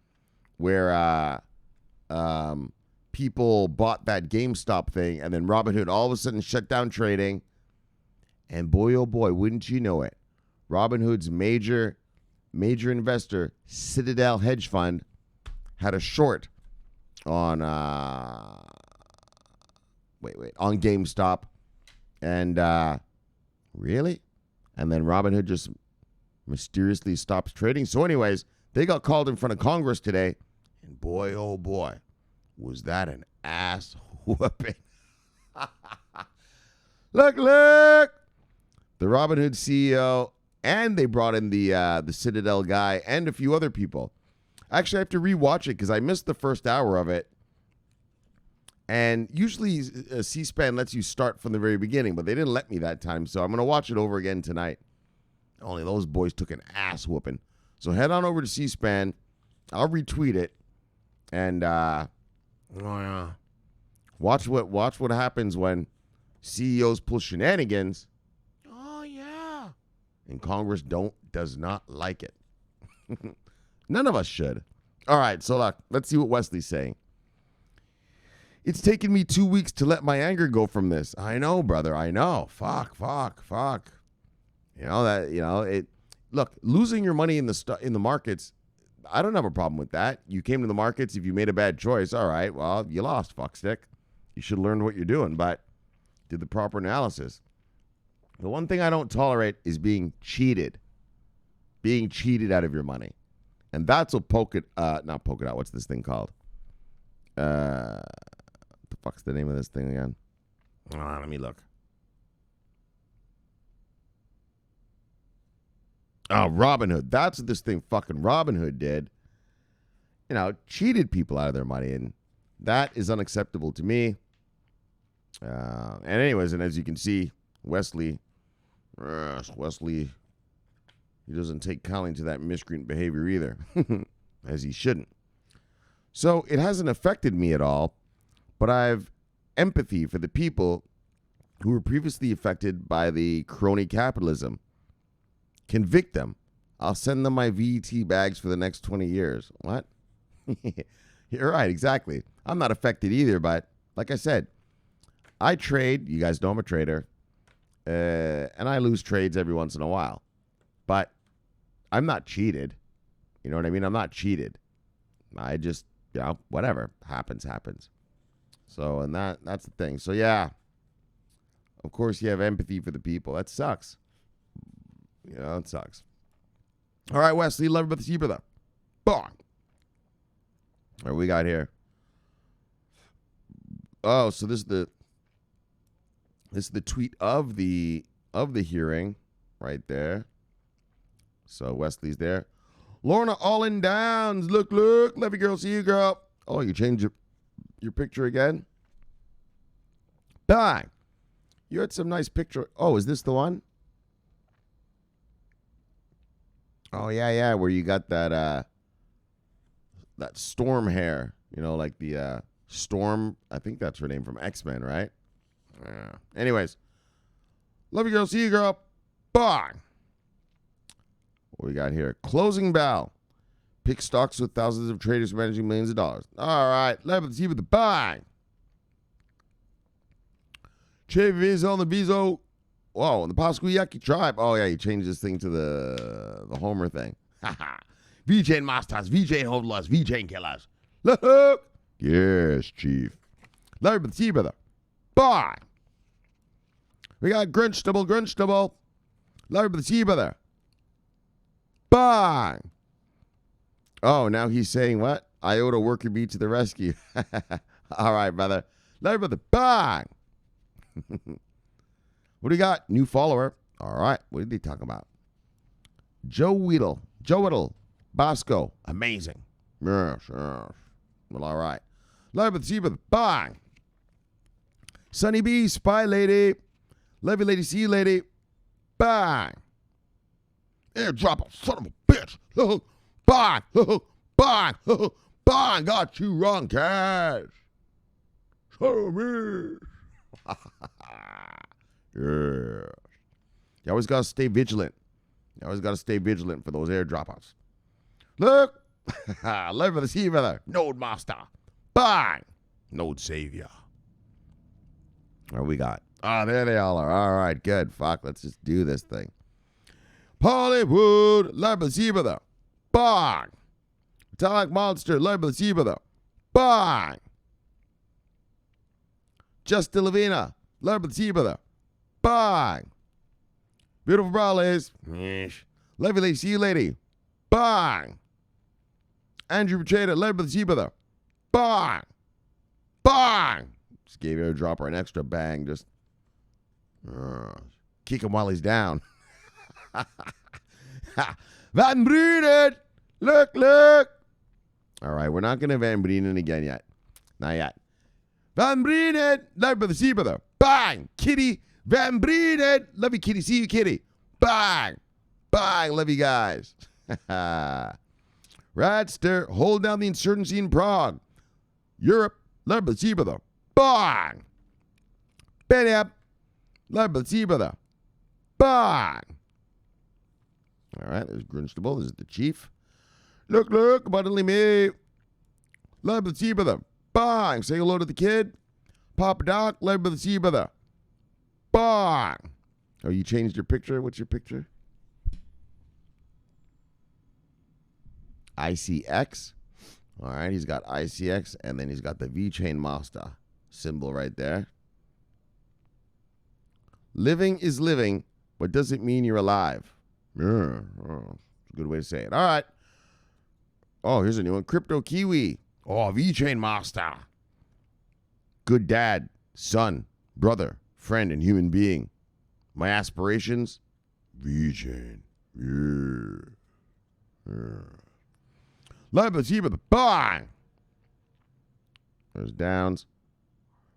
where people bought that GameStop thing, and then Robinhood all of a sudden shut down trading. And boy, oh boy, wouldn't you know it, Robinhood's major investor, Citadel Hedge Fund, had a short on on GameStop, and really, and then Robinhood just mysteriously stops trading. So anyways, they got called in front of Congress today, and boy, oh boy, was that an ass whooping. Look, the Robinhood CEO, and they brought in the Citadel guy and a few other people. Actually, I have to rewatch it because I missed the first hour of it. And usually C-SPAN lets you start from the very beginning, but they didn't let me that time, so I'm going to watch it over again tonight. Only those boys took an ass whooping. So head on over to C-SPAN. I'll retweet it. And watch what happens when CEOs pull shenanigans. Oh, yeah. And Congress does not like it. None of us should. All right, so let's see what Wesley's saying. It's taken me 2 weeks to let my anger go from this. I know, brother. I know. Fuck. Look, losing your money in the markets, I don't have a problem with that. You came to the markets. If you made a bad choice, all right, well, you lost, fuckstick. You should learn what you're doing, but did the proper analysis. The one thing I don't tolerate is being cheated. Being cheated out of your money. And that's what not Polkadot, what's this thing called? The fuck's the name of this thing again? Let me look. Oh, Robinhood. That's what this thing fucking Robinhood did. Cheated people out of their money, and that is unacceptable to me. And anyways, and as you can see, Wesley, he doesn't take kindly to that miscreant behavior either, as he shouldn't. So it hasn't affected me at all, but I have empathy for the people who were previously affected by the crony capitalism. Convict them. I'll send them my VET bags for the next 20 years. What? You're right, exactly. I'm not affected either, but like I said, I trade. You guys know I'm a trader. And I lose trades every once in a while. But I'm not cheated. You know what I mean? I'm not cheated. I just, whatever. Happens. So, and that's the thing. So, yeah. Of course, you have empathy for the people. That sucks. It sucks. All right, Wesley, love about the sea, brother. Bong. What do we got here? Oh, so this is the tweet of the hearing right there. So Wesley's there. Lorna Allen Downs. Look. Levy girl, see you, girl. Oh, you changed your picture again? Bang. You had some nice picture. Oh, is this the one? Oh, yeah, where you got that Storm hair. You know, like the Storm, I think that's her name from X-Men, right? Yeah. Anyways, love you, girl. See you, girl. Bye. What we got here? Closing bell. Pick stocks with thousands of traders managing millions of dollars. All right. Let's see with the buy. Che Vizo on the Vizo. Whoa, and the Pasquiyaki tribe. Oh, yeah, he changed this thing to the Homer thing. Haha. VJ Masters, VJ Hodlers, VJ Killers. Look. Yes, Chief. Larry with the brother. Bye. We got Grunstable. Larry with the brother. Bye. Oh, now he's saying what? IOTA worker bee to the rescue. All right, brother. Larry with the bye. What do you got? New follower. All right. What did they talk about? Joe Whittle. Bosco. Amazing. Yes. Well, all right. Live with the Zebra. Bang. Sunny B. Spy Lady. Levy Lady. C Lady. Bang. Airdropper. Son of a bitch. Bang. Bang. Bang. Got you wrong, cash. Show me. Yeah. You always got to stay vigilant. You always got to stay vigilant for those airdroppers. Look. Live for the sea, brother. Node master. Bang. Node savior. What we got? There they all are. All right, good. Fuck, let's just do this thing. Hollywood. Live for the sea, brother. Bang. Atomic monster. Live for the sea, brother. Bang. Just Lavina. Live for the sea, brother. Bang. Beautiful browlies. Levy Lady, see you lady. Bang. Andrew Potato, led by the sea brother. Bang. Bang. Just gave airdropper an extra bang. Just kick him while he's down. Van Breden. Look. All right, we're not going to Van Breden again yet. Not yet. Van Breden, led by the sea brother. Bang. Kitty. Van Breden. Love you, Kitty. See you, Kitty. Bang. Bang. Love you guys. Radster, hold down the insurgency in Prague. Europe, led by the sea brother. Bang. Benab, led by the sea brother. Bang. All right, there's Grunstable. This is the chief. Look, abundantly me. Led by the sea brother. Bang. Say hello to the kid. Papa Doc, led by the sea brother. Bang. Oh, you changed your picture? What's your picture? ICX. All right, he's got ICX, and then he's got the V-Chain Master symbol right there. Living is living, but doesn't mean you're alive. Yeah, good way to say it. All right. Oh, here's a new one. Crypto Kiwi. Oh, V-Chain Master. Good dad, son, brother, friend, and human being. My aspirations? V-Chain. Yeah. Live by the bang. There's downs.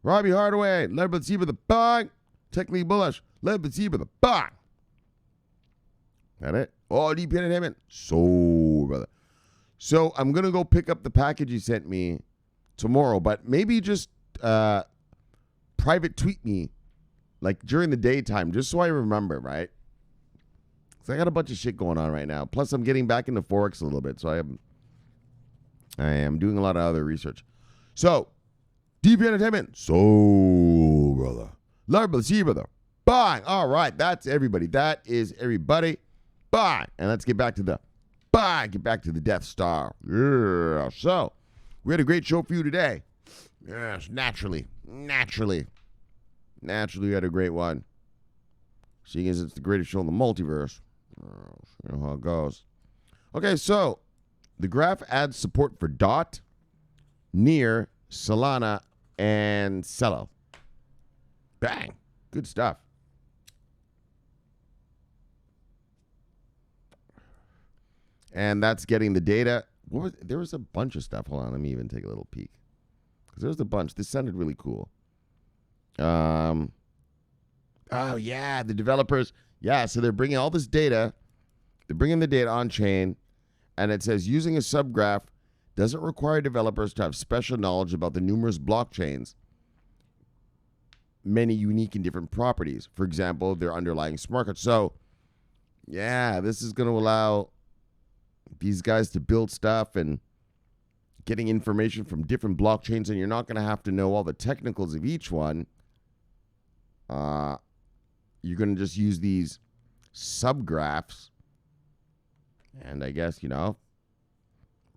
Robbie Hardaway, led by the bang. Technically bullish, led by the bang. That it? Oh, deep entertainment. So, brother. So, I'm going to go pick up the package you sent me tomorrow, but maybe just private tweet me, like, during the daytime, just so I remember, right? Because I got a bunch of shit going on right now. Plus, I'm getting back into Forex a little bit, so I am doing a lot of other research. So, DP Entertainment. So, brother. Love brother, see brother. Bye. All right, that's everybody. That is everybody. Bye. And let's get back to the Death Star. Yeah. So, we had a great show for you today. Yes, naturally, we had a great one. Seeing as it's the greatest show in the multiverse. You know how it goes. Okay, so the graph adds support for DOT, NEAR, Solana, and Celo. Bang. Good stuff. And that's getting the data. There was a bunch of stuff. Hold on, let me even take a little peek. Because there was a bunch. This sounded really cool. Oh, yeah, the developers. Yeah, so they're bringing all this data They're bringing the data on chain, and it says using a subgraph doesn't require developers to have special knowledge about the numerous blockchains, many unique and different properties. For example, their underlying smart contract. So, yeah, this is going to allow these guys to build stuff and getting information from different blockchains, and you're not going to have to know all the technicals of each one. You're going to just use these subgraphs, and I guess,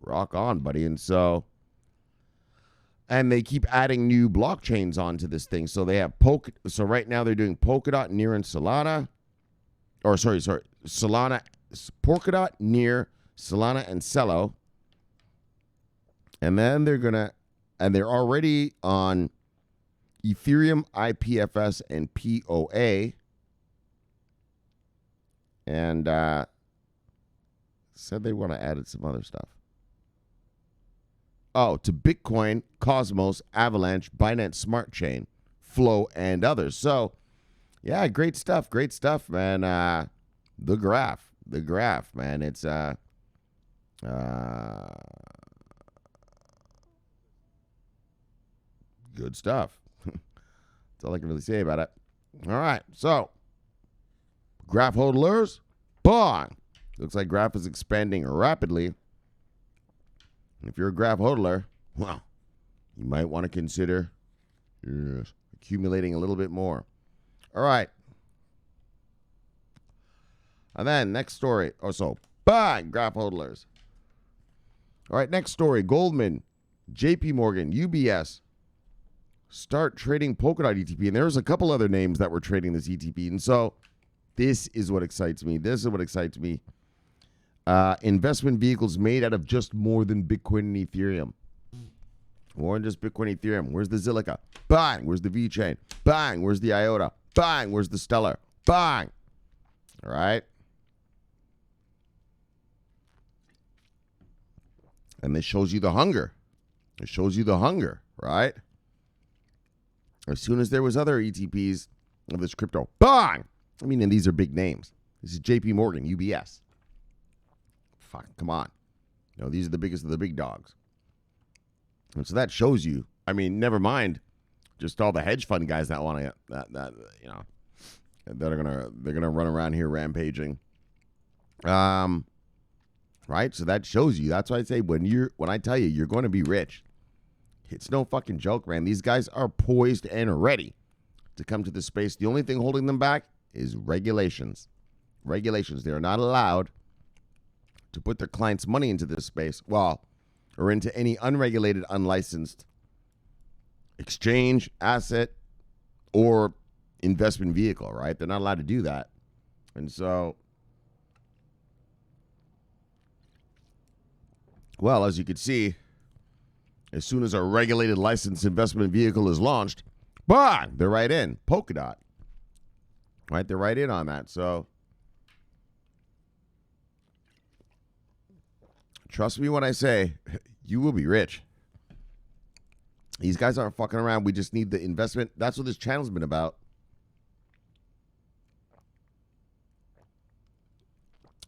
rock on, buddy. And so, and they keep adding new blockchains onto this thing. So they have so right now they're doing Polkadot, Near, and Solana. Or Solana, Polkadot, Near, Solana, and Celo. And then they're already on Ethereum, IPFS, and POA. And said they want to add some other stuff. Oh, to Bitcoin, Cosmos, Avalanche, Binance Smart Chain, Flow, and others. So, yeah, great stuff, man. The graph, man. It's that's good stuff. That's all I can really say about it. All right, so graph hodlers, bong. Looks like graph is expanding rapidly. If you're a graph hodler, well, you might want to consider accumulating a little bit more. All right. And then next story. Bang, graph hodlers. All right, next story. Goldman, JPMorgan, UBS start trading Polkadot ETP. And there's a couple other names that were trading this ETP. And so this is what excites me. Investment vehicles made out of just more than Bitcoin and Ethereum. More than just Bitcoin and Ethereum. Where's the Zilliqa? Bang. Where's the VeChain? Bang. Where's the IOTA? Bang. Where's the Stellar? Bang. All right. And this shows you the hunger. Right? As soon as there was other ETPs of this crypto, bang. I mean, and these are big names. This is JPMorgan, UBS. Fuck, come on. These are the biggest of the big dogs. And so that shows you, I mean, never mind just all the hedge fund guys that want to, they're gonna run around here rampaging. Right? So that shows you. That's why I say when I tell you you're going to be rich, it's no fucking joke, man. These guys are poised and ready to come to this space. The only thing holding them back is regulations. They are not allowed to put their clients' money into this space, or into any unregulated, unlicensed exchange, asset, or investment vehicle, right? They're not allowed to do that. And so, as you can see, as soon as a regulated, licensed investment vehicle is launched, bang, they're right in. Polkadot, right? They're right in on that. So, trust me when I say you will be rich. These guys aren't fucking around. We just need the investment. That's what this channel's been about.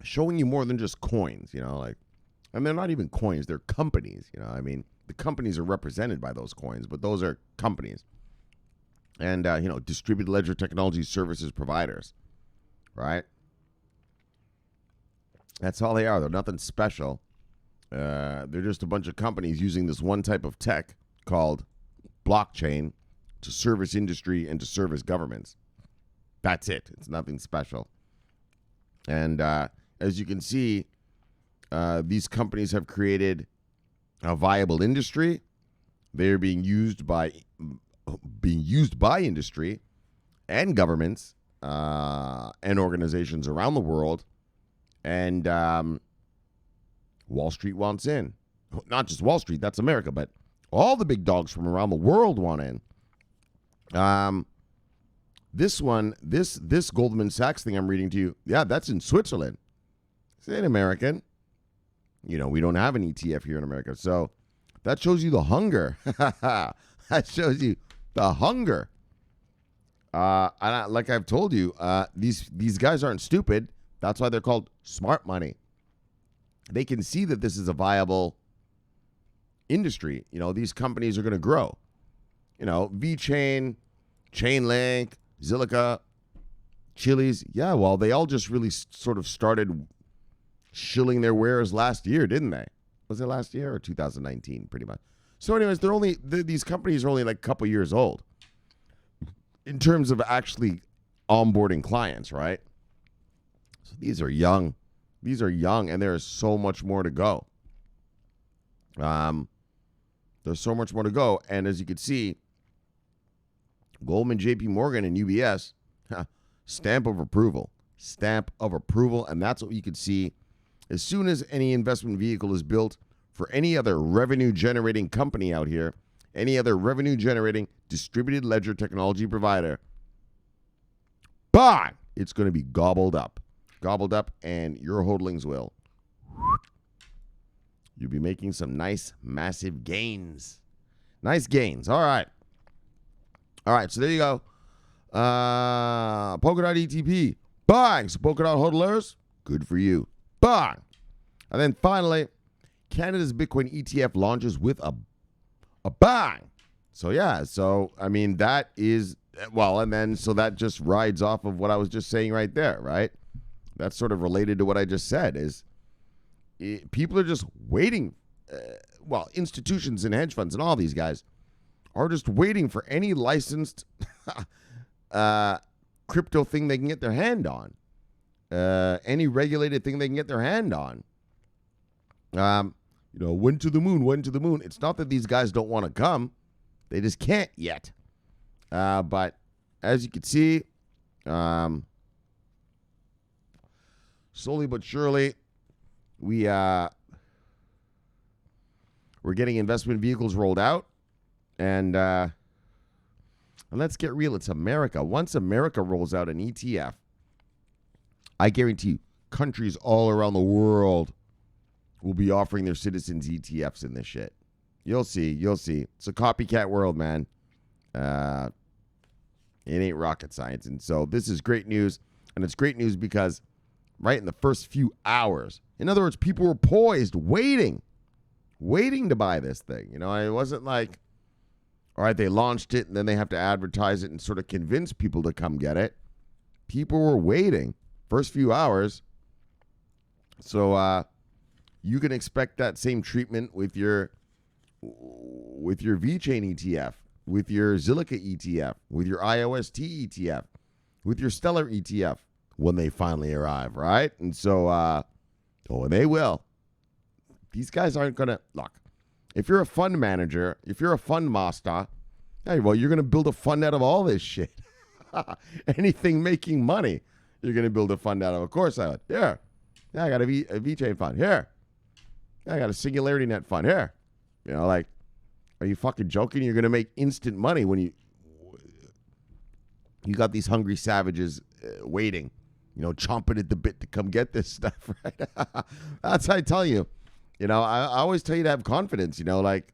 Showing you more than just coins, and they're not even coins. They're companies, I mean, the companies are represented by those coins, but those are companies. And, distributed ledger technology services providers, right? That's all they are. They're nothing special. They're just a bunch of companies using this one type of tech called blockchain to service industry and to service governments. That's it. It's nothing special. And as you can see, these companies have created a viable industry. They're being used by industry and governments and organizations around the world. And Wall Street wants in. Not just Wall Street, that's America, but all the big dogs from around the world want in. This Goldman Sachs thing I'm reading to you, that's in Switzerland. It's ain't American. We don't have an ETF here in America. So that shows you the hunger. That shows you the hunger. And like I've told you, these guys aren't stupid. That's why they're called smart money. They can see that this is a viable industry. These companies are going to grow. VeChain, Chainlink, Zilliqa, Chili's. Yeah, well, they all just really sort of started shilling their wares last year, didn't they? Was it last year or 2019, pretty much? So anyways, these companies are only like a couple years old in terms of actually onboarding clients, right? So these are young. These are young, and there is so much more to go. There's so much more to go. And as you can see, Goldman, JPMorgan, and UBS, stamp of approval. Stamp of approval. And that's what you can see as soon as any investment vehicle is built for any other revenue-generating company out here, any other revenue-generating distributed ledger technology provider, bang, it's going to be gobbled up. Gobbled up, and your hodlings will. You'll be making some nice, massive gains. Nice gains. All right. So there you go. Polkadot ETP. Bang. So Polkadot hodlers, good for you. Bang. And then finally, Canada's Bitcoin ETF launches with a bang. So yeah. So, I mean, that is, well, and then so that just rides off of what I was just saying right there, right? That's sort of related to what I just said is people are just waiting. Institutions and hedge funds and all these guys are just waiting for any licensed crypto thing they can get their hand on. Any regulated thing they can get their hand on. Went to the moon. It's not that these guys don't want to come. They just can't yet. But as you can see, slowly but surely, we're getting investment vehicles rolled out. And let's get real. It's America. Once America rolls out an ETF, I guarantee you, countries all around the world will be offering their citizens ETFs in this shit. You'll see. It's a copycat world, man. It ain't rocket science. And so this is great news. And it's great news because right in the first few hours, in other words, people were poised, waiting to buy this thing. It wasn't like, all right, they launched it and then they have to advertise it and sort of convince people to come get it. People were waiting first few hours. So you can expect that same treatment with your VeChain ETF, with your Zilliqa ETF, with your IOST ETF, with your Stellar ETF when they finally arrive, right? And so, and they will. These guys aren't going to, look, if you're a fund manager, if you're a fund master, hey, well, you're going to build a fund out of all this shit. Anything making money, you're going to build a fund out of. Of course I would. Here. Yeah, I got a VeChain fund. Here. Yeah, I got a Singularity Net fund. Here. Like, are you fucking joking? You're going to make instant money when you got these hungry savages waiting, chomping at the bit to come get this stuff, right? That's how I tell you. I always tell you to have confidence, like,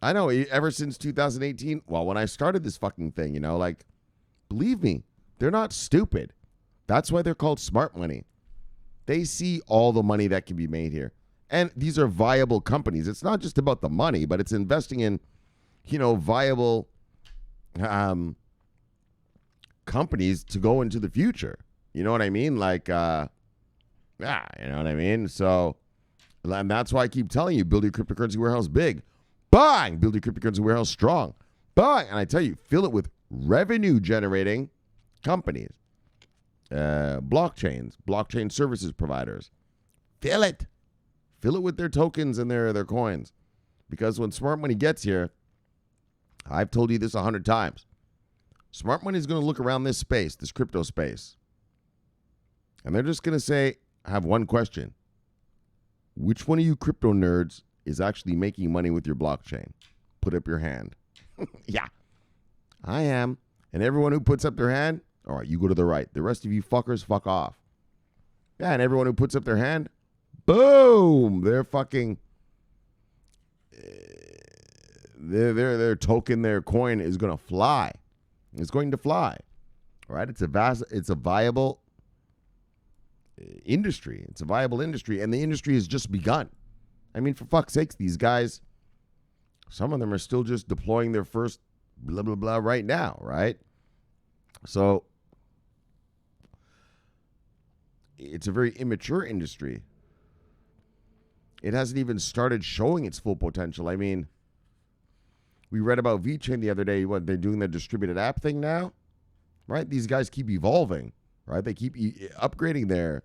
I know ever since 2018, well, when I started this fucking thing, like, believe me, they're not stupid. That's why they're called smart money. They see all the money that can be made here. And these are viable companies. It's not just about the money, but it's investing in, viable companies to go into the future. You know what I mean? Like, you know what I mean? So, and that's why I keep telling you, build your cryptocurrency warehouse big. Bang! Build your cryptocurrency warehouse strong. Bang! And I tell you, fill it with revenue-generating companies. Blockchains, blockchain services providers. Fill it. Fill it with their tokens and their coins. Because when smart money gets here, I've told you this 100 times. Smart money is going to look around this space, this crypto space. And they're just going to say, I have one question. Which one of you crypto nerds is actually making money with your blockchain? Put up your hand. Yeah, I am. And everyone who puts up their hand, all right, you go to the right. The rest of you fuckers, fuck off. Yeah, and everyone who puts up their hand, boom, they're fucking, their token, their coin is going to fly. It's going to fly. All right, it's a viable industry. It's a viable industry, and the industry has just begun. I mean, for fuck's sakes, these guys, some of them are still just deploying their first blah, blah, blah right now, right? So it's a very immature industry. It hasn't even started showing its full potential. I mean, we read about VeChain the other day. What, they're doing the distributed app thing now, right? These guys keep evolving, right? They keep upgrading their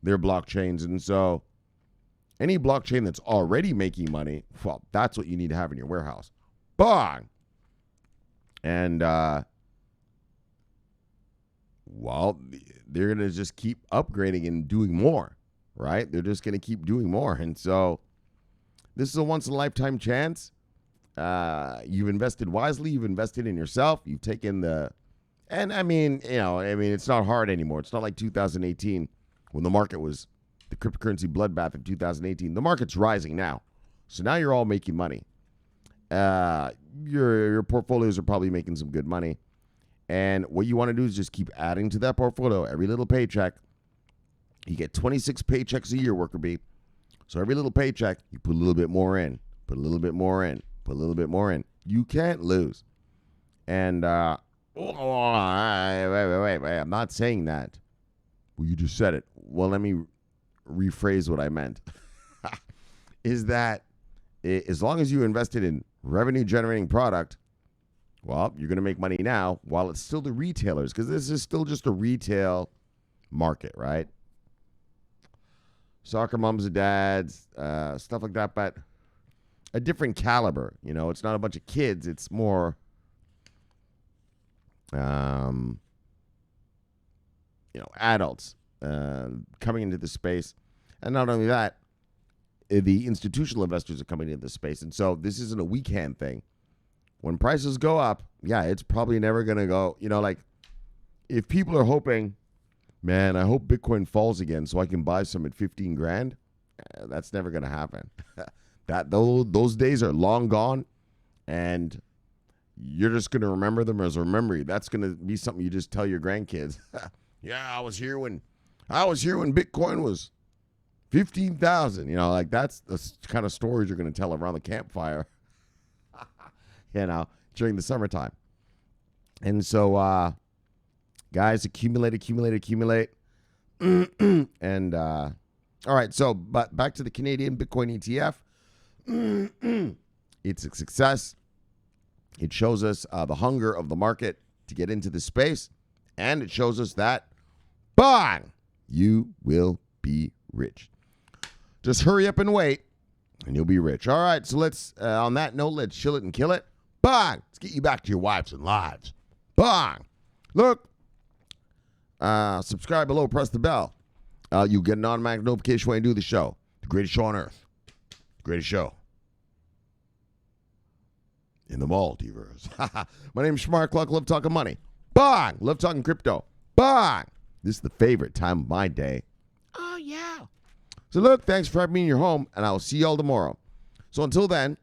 blockchains. And so any blockchain that's already making money, well, that's what you need to have in your warehouse. Bang! And, well, they're going to just keep upgrading and doing more, right? They're just going to keep doing more. And so this is a once-in-a-lifetime chance. You've invested wisely. You've invested in yourself. You've taken and I mean, it's not hard anymore. It's not like 2018 when the market was the cryptocurrency bloodbath of 2018. The market's rising now. So now you're all making money. Your portfolios are probably making some good money. And what you want to do is just keep adding to that portfolio. Every little paycheck. You get 26 paychecks a year, worker bee. So every little paycheck, you put a little bit more in. Put a little bit more in. Put a little bit more in. You can't lose. And, wait, I'm not saying that. Well, you just said it. Well, let me rephrase what I meant. Is that as long as you invested in revenue-generating product, well, you're going to make money now while it's still the retailers, because this is still just a retail market, right? Soccer moms and dads, stuff like that, but a different caliber. It's not a bunch of kids. It's more, adults coming into the space. And not only that, the institutional investors are coming into the space. And so this isn't a weekend thing. When prices go up, yeah, it's probably never going to go, like if people are hoping, man, I hope Bitcoin falls again so I can buy some at 15 grand. That's never going to happen. Those days are long gone, and you're just going to remember them as a memory. That's going to be something you just tell your grandkids. Yeah, I was here when Bitcoin was 15,000. That's the kind of stories you're going to tell around the campfire. During the summertime. And so, guys, accumulate. And, all right, so, but back to the Canadian Bitcoin ETF. It's a success. It shows us the hunger of the market to get into the space. And it shows us that, bang, you will be rich. Just hurry up and wait, and you'll be rich. All right, so let's, on that note, let's chill it and kill it. Bang! Let's get you back to your wives and lives. Bang! Look, subscribe below, press the bell. You'll get an automatic notification when I do the show. The greatest show on earth. The greatest show in the multiverse. My name is Shomari Clarke. Love talking money. Bang! Love talking crypto. Bang! This is the favorite time of my day. Oh, yeah. So look, thanks for having me in your home, and I will see you all tomorrow. So until then,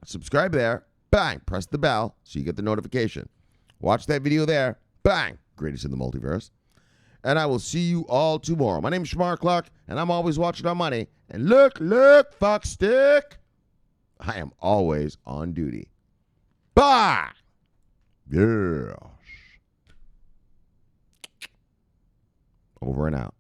subscribe there. Bang, press the bell so you get the notification. Watch that video there. Bang, greatest in the multiverse. And I will see you all tomorrow. My name is Shomari Clarke, and I'm always watching our money. And look, fuckstick, I am always on duty. Bye. Yes. Over and out.